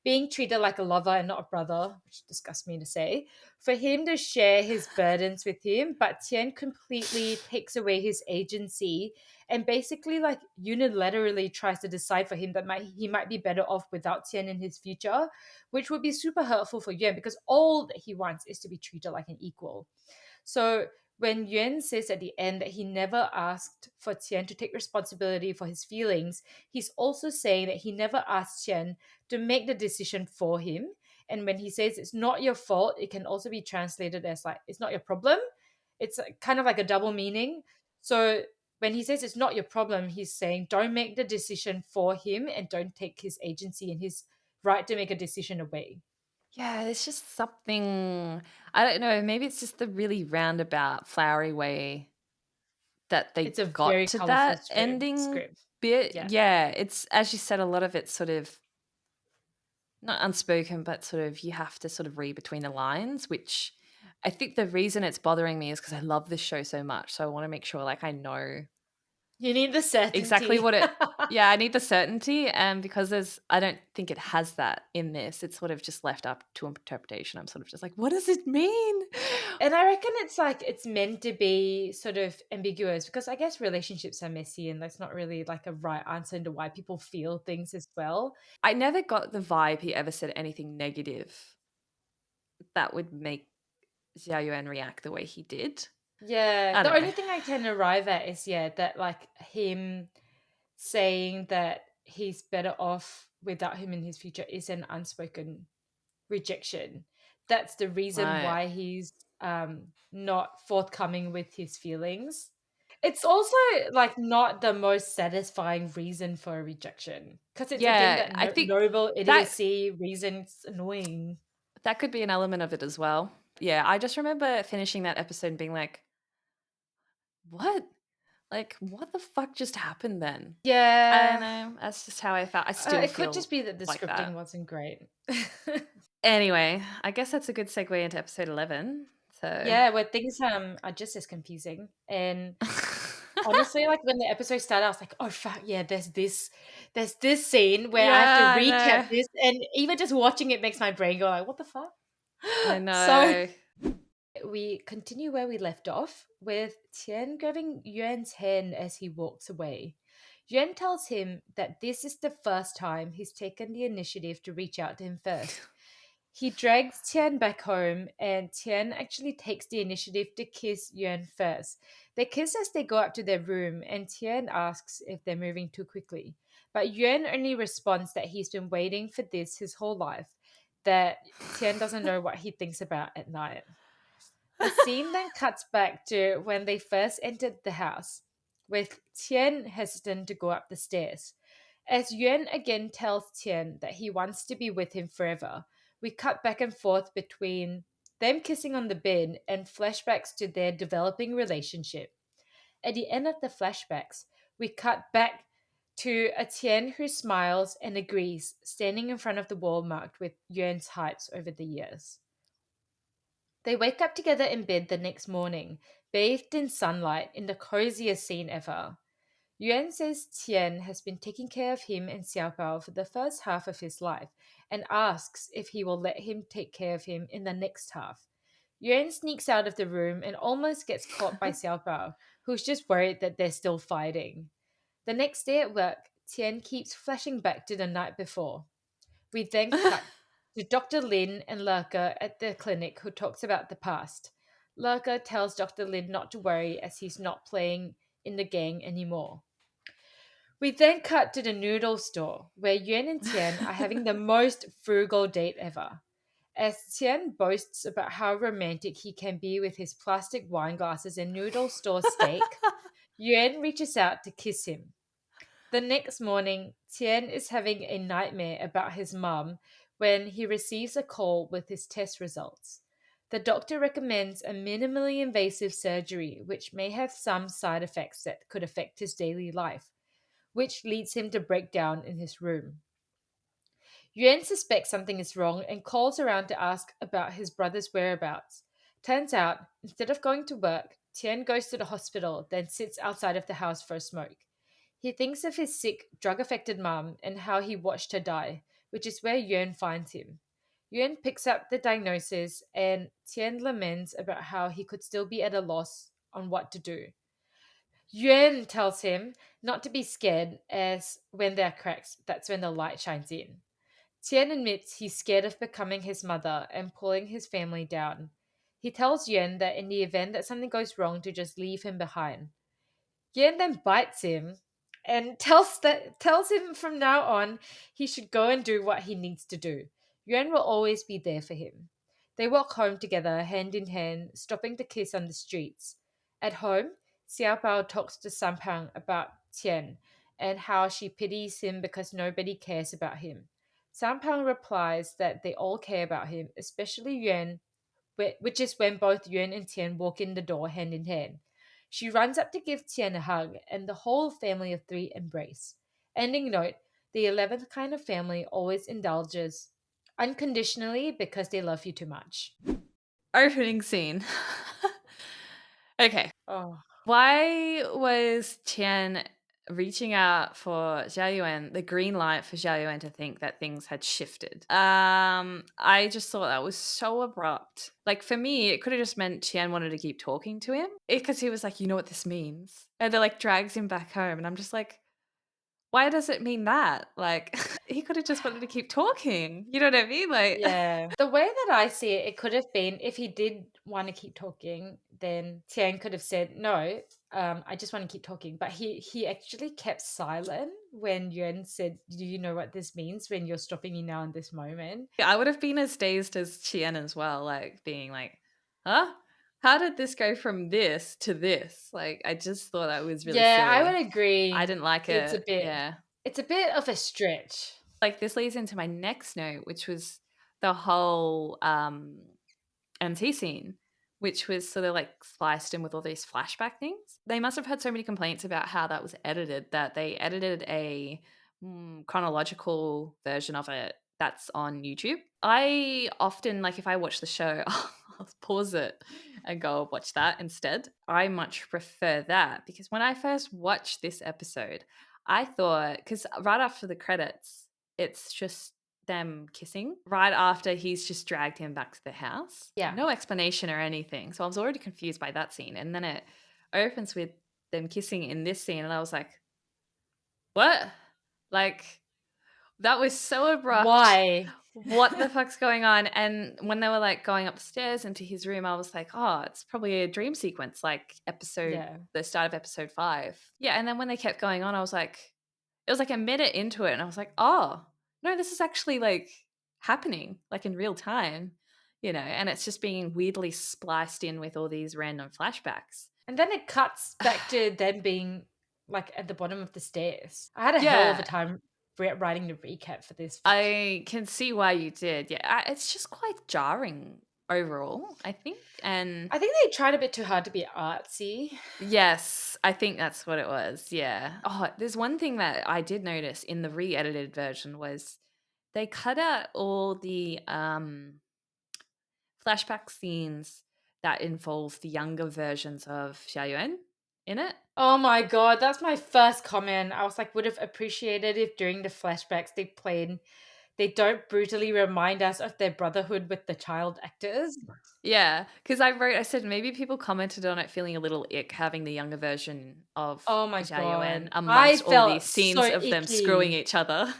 being treated like a lover and not a brother, which disgusts me to say, for him to share his burdens with him, but Tian completely takes away his agency and basically like unilaterally tries to decide for him that he might be better off without Tian in his future, which would be super hurtful for Yuan because all that he wants is to be treated like an equal. So when Yuan says at the end that he never asked for Tian to take responsibility for his feelings, he's also saying that he never asked Tian to make the decision for him. And when he says it's not your fault, it can also be translated as like, it's not your problem. It's kind of like a double meaning. So when he says it's not your problem, he's saying don't make the decision for him and don't take his agency and his right to make a decision away. Yeah, it's just something. I don't know. Maybe it's just the really roundabout, flowery way that they It's a got very to colorful that ending script. bit. Yeah. Yeah, it's as you said, a lot of it's sort of not unspoken, but sort of you have to sort of read between the lines, which I think the reason it's bothering me is because I love this show so much. So I want to make sure like I know You need the exactly certainty. what it yeah, I need the certainty, and because I don't think it has that in this. It's sort of just left up to interpretation. I'm sort of just like, what does it mean? And I reckon it's like it's meant to be sort of ambiguous because I guess relationships are messy and that's not really like a right answer into why people feel things as well. I never got the vibe he ever said anything negative that would make Xiao Yuan react the way he did. Yeah. I The don't know. only thing I can arrive at is that like him saying that he's better off without him in his future is an unspoken rejection. That's the reason Right. why he's not forthcoming with his feelings. It's also like not the most satisfying reason for a rejection because it's again Yeah, that I think noble that idiocy reason. It's annoying. that could be an element of it as well. Yeah, I just remember finishing that episode and being like, what? Like, what the fuck just happened then? I don't Yeah, know. That's just how I felt. I still it could feel just be that the like scripting that. wasn't great. Anyway, I guess that's a good segue into episode 11. So, Yeah, where things are just as confusing. And honestly, like when the episode started, I was like, oh fuck, yeah, there's this scene where I have to yeah, I recap know. this, and even just watching it makes my brain go like, what the fuck? I So know. we continue where we left off with Tian grabbing Yuan's hand as he walks away. Yuan tells him that this is the first time he's taken the initiative to reach out to him first. He drags Tian back home, and Tian actually takes the initiative to kiss Yuan first. They kiss as they go up to their room, and Tian asks if they're moving too quickly. But Yuan only responds that he's been waiting for this his whole life, that Tian doesn't know what he thinks about at night. The scene then cuts back to when they first entered the house, with Tian hesitant to go up the stairs. As Yuan again tells Tian that he wants to be with him forever, we cut back and forth between them kissing on the bed and flashbacks to their developing relationship. At the end of the flashbacks, we cut back to a Tian who smiles and agrees, standing in front of the wall marked with Yuan's heights over the years. They wake up together in bed the next morning, bathed in sunlight in the coziest scene ever. Yuan says Tian has been taking care of him and Xiaobao for the first half of his life and asks if he will let him take care of him in the next half. Yuan sneaks out of the room and almost gets caught by Xiaobao, who's just worried that they're still fighting. The next day at work, Tian keeps flashing back to the night before. We then cut to Dr. Lin and Lurker at the clinic who talks about the past. Lurker tells Dr. Lin not to worry as he's not playing in the gang anymore. We then cut to the noodle store where Yuan and Tian are having the most frugal date ever. As Tian boasts about how romantic he can be with his plastic wine glasses and noodle store steak, Yuan reaches out to kiss him. The next morning, Tian is having a nightmare about his mum when he receives a call with his test results. The doctor recommends a minimally invasive surgery, which may have some side effects that could affect his daily life, which leads him to break down in his room. Yuan suspects something is wrong and calls around to ask about his brother's whereabouts. Turns out, instead of going to work, Tian goes to the hospital, then sits outside of the house for a smoke. He thinks of his sick, drug affected mum and how he watched her die, which is where Yuan finds him. Yuan picks up the diagnosis, and Tian laments about how he could still be at a loss on what to do. Yuan tells him not to be scared, as when there are cracks, that's when the light shines in. Tian admits he's scared of becoming his mother and pulling his family down. He tells Yuan that in the event that something goes wrong, to just leave him behind. Yuan then bites him and tells him from now on he should go and do what he needs to do. Yuan will always be there for him. They walk home together, hand in hand, stopping to kiss on the streets. At home, Xiaobao talks to Sampang about Tian and how she pities him because nobody cares about him. Sampang replies that they all care about him, especially Yuan, which is when both Yuan and Tian walk in the door hand in hand. She runs up to give Tian a hug, and the whole family of three embrace. Ending note: the 11th kind of family always indulges unconditionally because they love you too much. Opening scene. Okay. Oh. Why was Qian reaching out for Xiao Yuan, the green light for Xiao Yuan to think that things had shifted? I just thought that was so abrupt. Like, for me, it could have just meant Qian wanted to keep talking to him because he was like, you know what this means? And it like drags him back home. And I'm just like, why does it mean that? Like, he could have just wanted to keep talking. You know what I mean? Like, Yeah. The way that I see it, it could have been if he did want to keep talking, then Tian could have said, no, I just want to keep talking. But he actually kept silent when Yuan said, do you know what this means when you're stopping me now in this moment? I would have been as dazed as Chien as well, like being like, huh? How did this go from this to this? Like, I just thought that was really Yeah, I silly. would agree. I didn't like It's a it. bit Yeah. it's a bit of a stretch. Like, this leads into my next note, which was the whole MT scene, which was sort of like spliced in with all these flashback things. They must have had so many complaints about how that was edited that they edited a chronological version of it that's on YouTube. I often, like, if I watch the show, I'll pause it and go watch that instead. I much prefer that because when I first watched this episode, I thought, because right after the credits, it's just them kissing right after he's just dragged him back to the house. Yeah. No explanation or anything. So I was already confused by that scene. And then it opens with them kissing in this scene. And I was like, what? Like, that was so abrupt. Why? what the fuck's going on? And when they were like going up the stairs into his room, I was like, oh, it's probably a dream sequence, like Yeah. the start of episode 5. Yeah. And then when they kept going on, I was like, it was like a minute into it, and I was like, oh, no, this is actually like happening, like in real time, and it's just being weirdly spliced in with all these random flashbacks. And then it cuts back to them being like at the bottom of the stairs. I had a hell of a Yeah, time writing the recap for this. I can see why you did. Yeah, it's just quite jarring overall, I think. And I think they tried a bit too hard to be artsy. yes, I think that's what it was. Yeah. Oh, there's one thing that I did notice in the re-edited version was they cut out all the flashback scenes that involve the younger versions of Xia Yuan in it. Oh my god, that's my first comment. I was like, would have appreciated if during the flashbacks they don't brutally remind us of their brotherhood with the child actors. Yeah, because I said maybe people commented on it feeling a little ick having the younger version of Oh my Xia Yuan god. I amongst all these felt so scenes of them screwing icky. each other.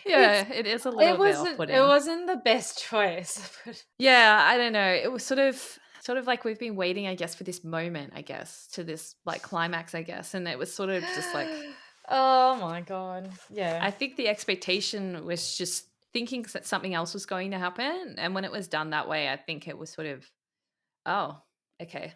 It's Yeah, it is a little it bit wasn't it off-putting. wasn't the best choice. But Yeah, I don't know. It was sort of like we've been waiting, I guess, for this moment, I guess, to this like climax, I guess, and it was sort of just like oh my god. Yeah. I think the expectation was just thinking that something else was going to happen, and when it was done that way, I think it was sort of, oh, okay,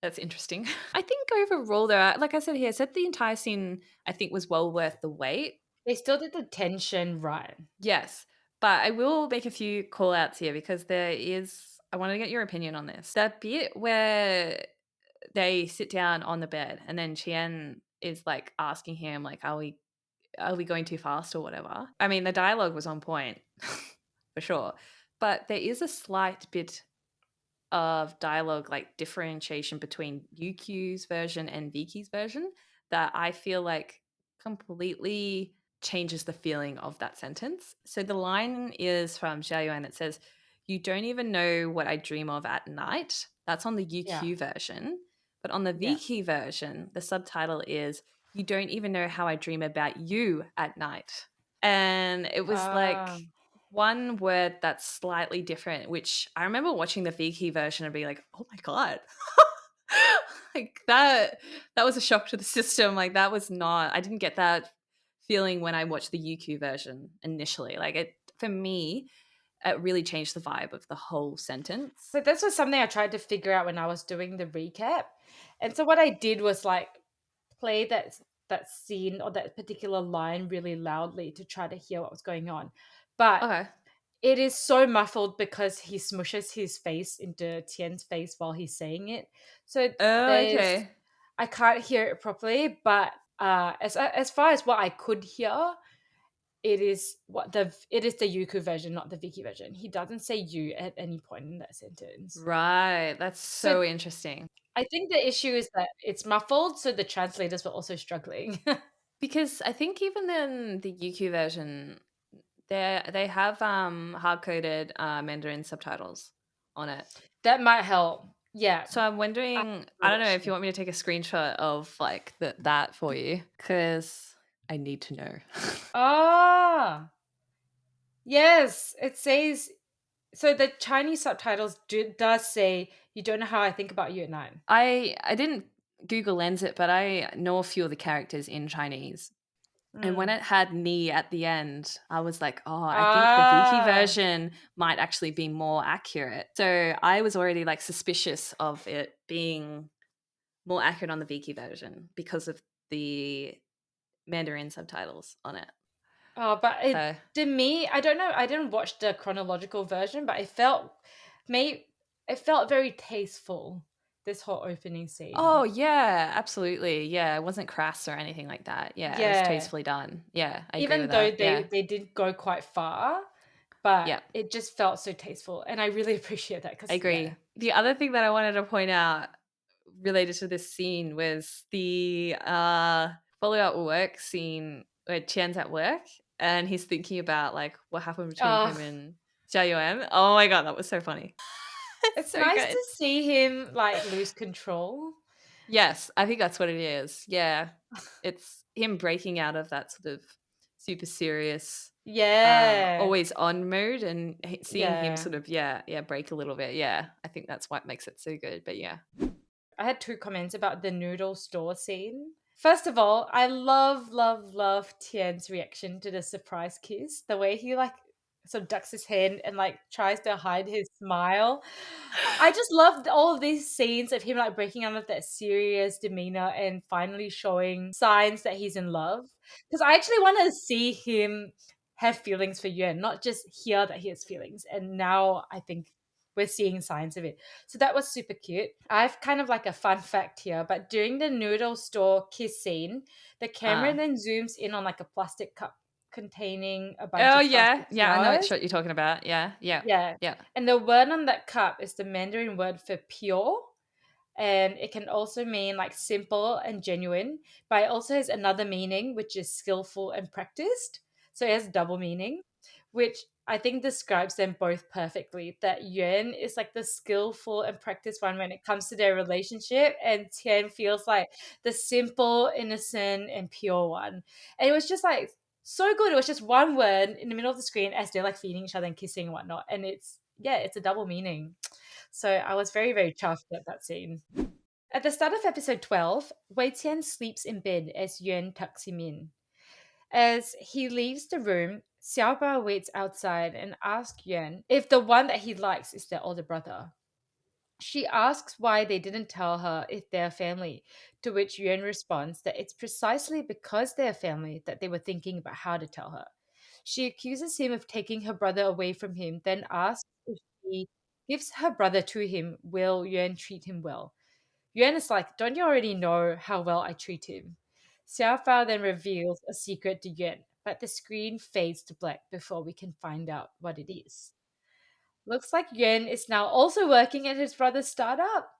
that's interesting. I think overall, though, like I said here, I said the entire scene I think was well worth the wait. They still did the tension right. Yes, but I will make a few call outs here because I want to get your opinion on this. That bit where they sit down on the bed and then Qian is like asking him, like, are we going too fast or whatever? I mean, the dialogue was on point for sure, but there is a slight bit of dialogue like differentiation between UQ's version and Viki's version that I feel like completely changes the feeling of that sentence. So the line is from Xia Yuan. It says, "You don't even know what I dream of at night." That's on the Yeah. UQ version. But on the Yeah. Viki version, the subtitle is, "You don't even know how I dream about you at night." And it was like Ah. one word that's slightly different, which I remember watching the Viki version and being like, "Oh my god." Like that was a shock to the system. Like that was not I didn't get that feeling when I watched the UQ version initially. Like it for me, it really changed the vibe of the whole sentence. So this was something I tried to figure out when I was doing the recap. And so what I did was like play that scene or that particular line really loudly to try to hear what was going on. But Okay. it is so muffled because he smushes his face into Tian's face while he's saying it. So Oh, there's okay. I can't hear it properly, but as far as what I could hear, it is the Yuku version, not the Viki version. He doesn't say you at any point in that sentence. Right. That's So so interesting. I think the issue is that it's muffled, so the translators were also struggling. Because I think even in the UQ version, they have hard coded Mandarin subtitles on it. That might help. Yeah. So I'm I wondering, I don't know watched if you it. want me to take a screenshot of like that for you, because I need to know. Ah, yes. It says so the Chinese subtitles does say you don't know how I think about you at night. I didn't Google Lens it, but I know a few of the characters in Chinese. And when Mm. it had "ni" at the end, I was like, "Oh, I think the Viki Ah. version might actually be more accurate." So I was already like suspicious of it being more accurate on the Viki version because of the Mandarin subtitles on it. Oh, but it So, to me, I don't know. I didn't watch the chronological version, but may it felt very tasteful. This whole opening oh scene. yeah, absolutely. Yeah, it wasn't crass or anything like that. Yeah, it was Yeah, tastefully done. Yeah, I agree even with though that. Yeah. they did go quite far, but Yeah, it just felt so tasteful, and I really appreciate that I because yeah. agree. The other thing that I wanted to point out related to this scene was the follow up work scene where Tian's at work and he's thinking about like what happened between Oh, him and Jia Yuan. Oh my god, that was so funny. It's it's so nice good. to see him like lose control. Yes, I think that's what it is. Yeah. It's him breaking out of that sort of super serious Yeah. always on mood, and seeing him Yeah. sort of break a little bit. Yeah, I think that's what makes it so good. But yeah. I had two comments about the noodle store scene. First of all, I love, love, love Tian's reaction to the surprise kiss. The way he like sort of ducks his head and like tries to hide his smile. I just loved all of these scenes of him like breaking out of that serious demeanor and finally showing signs that he's in love. Because I actually want to see him have feelings for Yuan, not just hear that he has feelings. And now I think we're seeing signs of it. So that was super cute. I've kind of like a fun fact here, but during the noodle store kiss scene, the camera Uh, then zooms in on like a plastic cup containing a bunch oh of yeah, plastic yeah. I know what flowers. shot you're talking about. Yeah, yeah, Yeah. yeah. And the word on that cup is the Mandarin word for pure. And it can also mean like simple and genuine, but it also has another meaning, which is skillful and practiced. So it has double meaning, which I think describes them both perfectly. That Yuan is like the skillful and practiced one when it comes to their relationship, and Tian feels like the simple, innocent, and pure one. And it was just like so good. It was just one word in the middle of the screen as they're like feeding each other and kissing and whatnot. And it's a double meaning. So I was very, very chuffed at that scene. At the start of episode 12, Wei Tian sleeps in bed as Yuan tucks him in. As he leaves the room, Xiaobao waits outside and asks Yuan if the one that he likes is their older brother. She asks why they didn't tell her if they're family, to which Yuan responds that it's precisely because they're family that they were thinking about how to tell her. She accuses him of taking her brother away from him, then asks if he gives her brother to him, will Yuan treat him well? Yuan is like, don't you already know how well I treat him? Xiao Fao then reveals a secret to Yuan, but the screen fades to black before we can find out what it is. Looks like Yuan is now also working at his brother's startup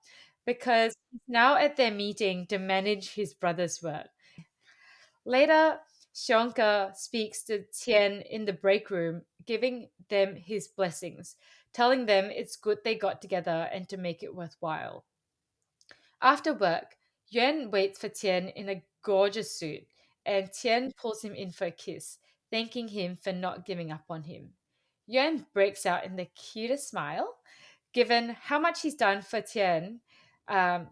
because he's now at their meeting to manage his brother's work. Later, Xiongke speaks to Tian in the break room, giving them his blessings, telling them it's good they got together and to make it worthwhile. After work, Yuan waits for Tian in a gorgeous suit, and Tian pulls him in for a kiss, thanking him for not giving up on him. Yuan breaks out in the cutest smile. Given how much he's done for Tian, um,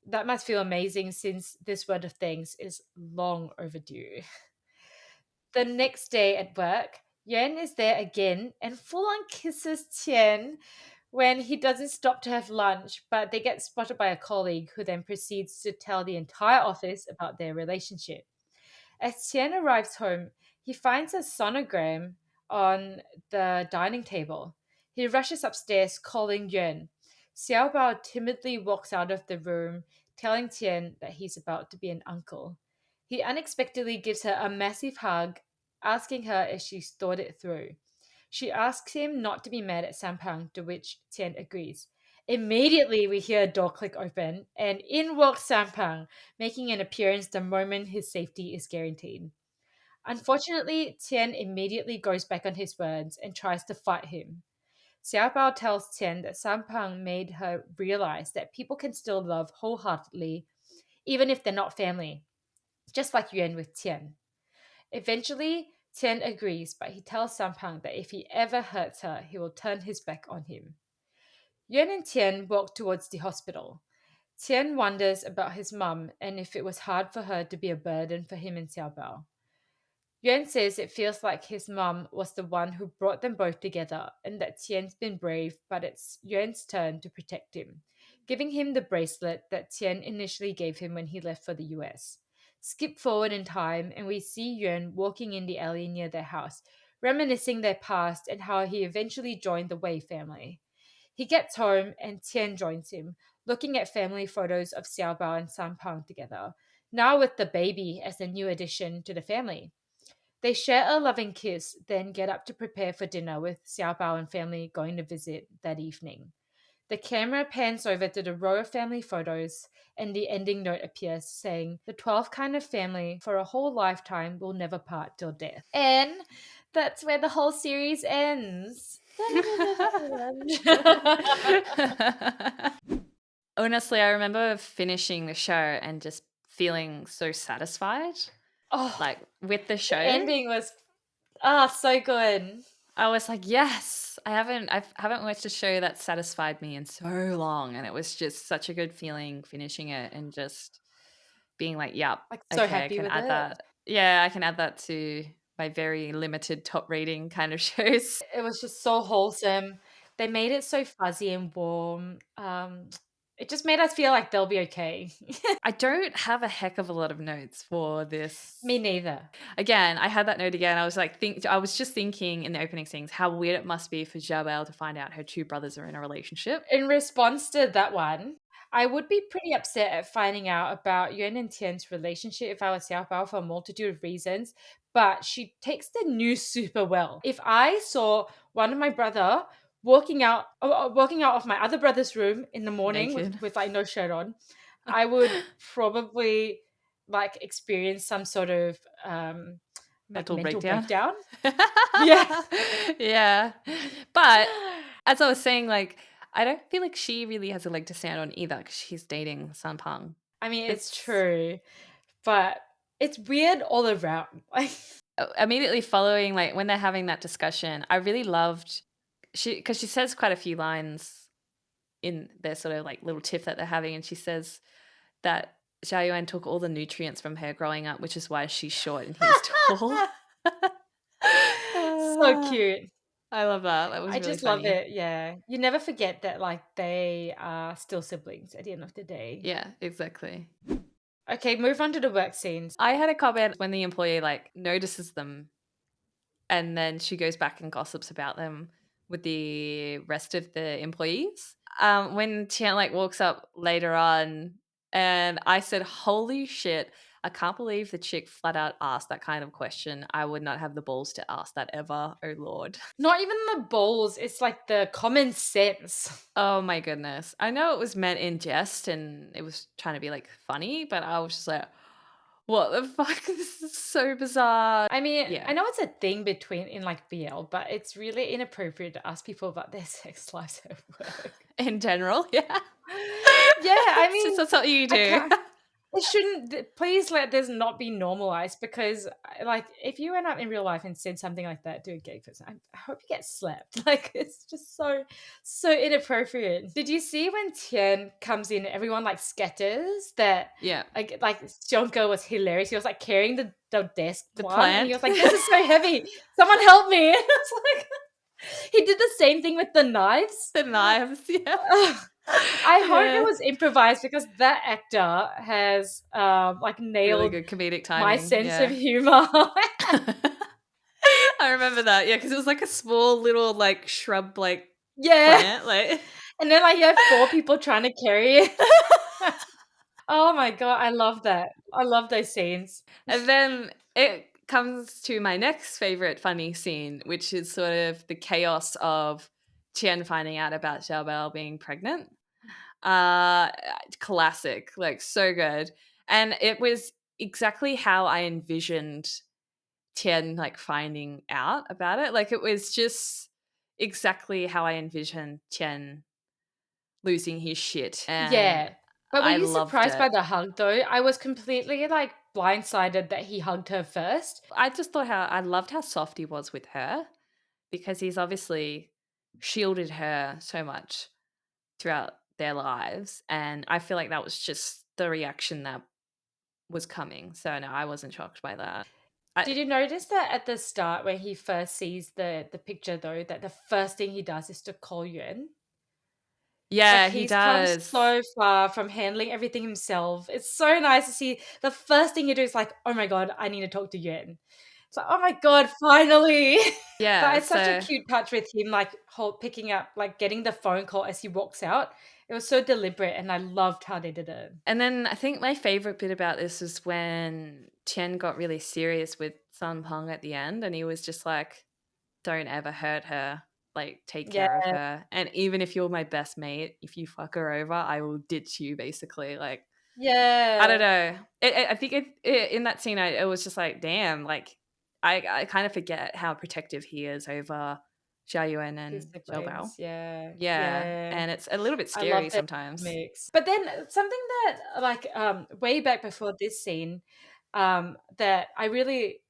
that must feel amazing since this word of thanks is long overdue. The next day at work, Yuan is there again and full on kisses Tian when he doesn't stop to have lunch, but they get spotted by a colleague who then proceeds to tell the entire office about their relationship. As Tian arrives home, he finds a sonogram on the dining table. He rushes upstairs, calling Yuan. Xiao Bao timidly walks out of the room, telling Tian that he's about to be an uncle. He unexpectedly gives her a massive hug, asking her if she's thought it through. She asks him not to be mad at Sampang, to which Tian agrees. Immediately, we hear a door click open, and in walks Sampang, making an appearance the moment his safety is guaranteed. Unfortunately, Tian immediately goes back on his words and tries to fight him. Xiaobao tells Tian that Sampang made her realize that people can still love wholeheartedly, even if they're not family, just like Yuan with Tian. Eventually, Tian agrees, but he tells Sampang that if he ever hurts her, he will turn his back on him. Yuan and Tian walk towards the hospital. Tian wonders about his mum and if it was hard for her to be a burden for him and Xiaobao. Yuan says it feels like his mum was the one who brought them both together and that Tian's been brave, but it's Yuan's turn to protect him, giving him the bracelet that Tian initially gave him when he left for the US. Skip forward in time and we see Yuan walking in the alley near their house, reminiscing their past and how he eventually joined the Wei family. He gets home and Tian joins him, looking at family photos of Xiaobao and Sanpang together, now with the baby as a new addition to the family. They share a loving kiss, then get up to prepare for dinner with Xiaobao and family going to visit that evening. The camera pans over to the row of family photos, and the ending note appears saying, the 12th kind of family for a whole lifetime will never part till death. And that's where the whole series ends. Honestly, I remember finishing the show and just feeling so satisfied, Oh, like with the the show. ending was So good. I was like, yes, I haven't watched a show that satisfied me in so long, and it was just such a good feeling finishing it and just being like, yep, Like, so okay, I happy can with add it. that. Yeah, I can add that to my very limited top rating kind of shows. It was just so wholesome. They made it so fuzzy and warm. It just made us feel like they'll be okay. I don't have a heck of a lot of notes for Me this. neither. Again, I had that note again. I was like, I was just thinking in the opening scenes how weird it must be for Jabel to find out her two brothers are in a relationship. In response to that one, I would be pretty upset at finding out about Yuan and Tian's relationship if I was Xiaobao for a multitude of reasons, but she takes the news super well. If I saw one of my brother walking out of my other brother's room in the morning Naked. with like no shirt on, I would probably like experience some sort of like Mental mental breakdown. breakdown. Yeah. Yeah. But as I was saying, like, I don't feel like she really has a leg to stand on either because she's dating Sun Pang. I mean, it's It's true, but it's weird all around. Like, immediately following, like, when they're having that discussion, I really loved because she says quite a few lines in their sort of like little tiff that they're having, and she says that Xiao Yuan took all the nutrients from her growing up, which is why she's short and he's tall. so cute. I love that. That was I really just love funny. it. Yeah. You never forget that, like, they are still siblings at the end of the day. Yeah, exactly. Okay, move on to the work scenes. I had a comment when the employee like notices them and then she goes back and gossips about them with the rest of the employees. When Tian like walks up later on, and I said, "Holy shit! I can't believe the chick flat out asked that kind of question. I would not have the balls to ask that ever. Oh lord." Not even the balls, it's like the common sense. Oh my goodness. I know it was meant in jest and it was trying to be like funny, but I was just like, what the fuck? This is so bizarre. I mean, Yeah. I know it's a thing between in like BL, but it's really inappropriate to ask people about their sex lives at work. In general, yeah. Yeah, I It's just mean, not something you I do. can't. It shouldn't. Please let this not be normalized because, like, if you went out in real life and said something like that to a gay person, I hope you get slapped. Like, it's just so inappropriate. Did you see when Tian comes in, everyone like scatters? That Yeah. like Sionko was hilarious. He was like carrying the desk The plant, and he plant. was like, "This is so heavy. Someone help me!" And it's like he did the same thing with the knives. The knives, yeah. I hope it Yeah. was improvised because that actor has like Really nailed good comedic my timing, sense of yeah. humor. I remember that, yeah, because it was like a small little, like, shrub, like, Yeah. plant, like And then like you have four people trying to carry it. Oh my god, I love that. I love those scenes. And then it comes to my next favorite funny scene, which is sort of the chaos of Tian finding out about Xiaobao being pregnant. Uh, Classic, like so good. And it was exactly how I envisioned Tian like finding out about it. Like it was just exactly how I envisioned Tian losing his shit. And Yeah. But were I you loved surprised by it. the hug though? I was completely like blindsided that he hugged her first. I just thought how I loved how soft he was with her because he's obviously shielded her so much throughout their lives. And I feel like that was just the reaction that was coming. So no, I wasn't shocked by that. Did you notice that at the start when he first sees the picture though, that the first thing he does is to call Yuan? Like Yeah, he he's come does. so far from handling everything himself. It's so nice to see the first thing you do is like, oh my god, I need to talk to Yuan. It's like, oh my god, finally. But Yeah, it's such a so cute touch with him, like picking up, like getting the phone call as he walks out. It was so deliberate, and I loved how they did it. and then I think my favorite bit about this is when Tian got really serious with Sun Peng at the end and he was just like, don't ever hurt her. Like, take Yeah, care of her. And even if you're my best mate, if you fuck her over, I will ditch you, basically. Like, I don't yeah. know. I think in that scene, it was just like, damn, like, I kind of forget how protective he is over Xiao Yuan His and Xiao Bao. siblings. Yeah, Yeah. yeah. And it's a little bit I love scary the sometimes. mix. But then something that like way back before this scene, that I really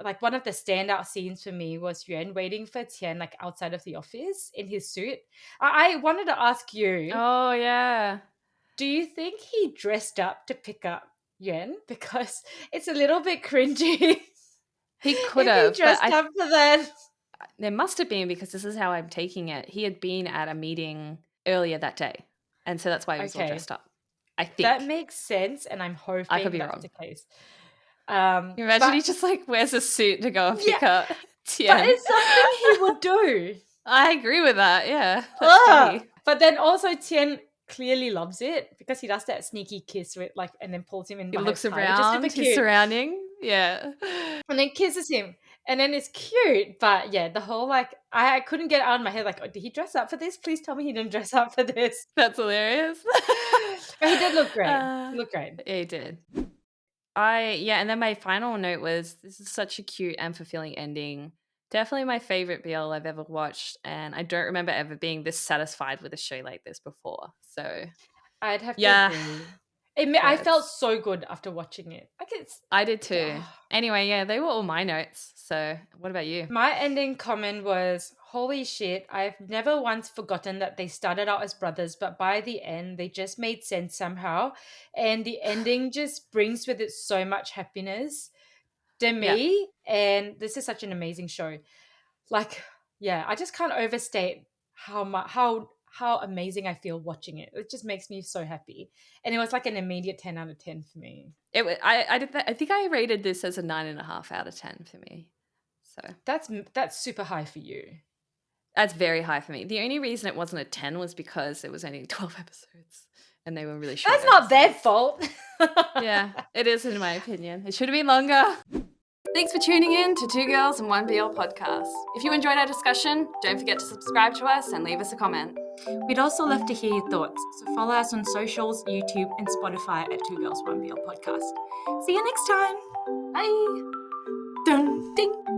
like one of the standout scenes for me was Yuan waiting for Qian like outside of the office in his suit. I wanted to ask you, Oh, yeah. do you think he dressed up to pick up Yuan? Because it's a little bit cringy. He could if he have, but dressed up for that. there must have been, because this is how I'm taking it. He had been at a meeting earlier that day, and so that's why he was all Okay, dressed up. I that think. makes sense, and I'm I could hoping be that's wrong. the case. Can you imagine But he just like wears a suit to go and yeah, pick up but Tien? it's something he would do. I agree with that. Yeah, that's funny. But then also Tien clearly loves it because he does that sneaky kiss with like, and then pulls him in He by his looks tie, which is super around his cute. surrounding. Yeah. And then kisses him, and then it's cute. But yeah, the whole like, I couldn't get it out of my head. Like, oh, did he dress up for this? Please tell me he didn't dress up for this. That's hilarious. But he did look great. Uh, He looked great. yeah, he did. And then my final note was, this is such a cute and fulfilling ending. Definitely my favorite BL I've ever watched, and I don't remember ever being this satisfied with a show like this before. So I'd have to yeah, agree. I yeah, felt so good after watching it. Like it's I did too. oh. Anyway, yeah, they were all my notes. So what about you? My ending comment was, holy shit, I've never once forgotten that they started out as brothers, but by the end, they just made sense somehow. And the ending just brings with it so much happiness to Yeah. me. And this is such an amazing show. Like, yeah, I just can't overstate how much, how amazing I feel watching it. It just makes me so happy. And it was like an immediate 10 out of 10 for me. I did that. I think I rated this as a 9.5 out of 10 for me. So That's super high for you. that's very high for me. The only reason it wasn't a 10 was because it was only 12 episodes and they were really short. That's not their episodes. fault. Yeah, it is, in my opinion. It should have been longer. Thanks for tuning in to Two Girls and One BL podcast. If you enjoyed our discussion, don't forget to subscribe to us and leave us a comment. We'd also love to hear your thoughts, so follow us on socials, YouTube, and Spotify at Two Girls One BL Podcast. See you next time. Bye. Dun, ding.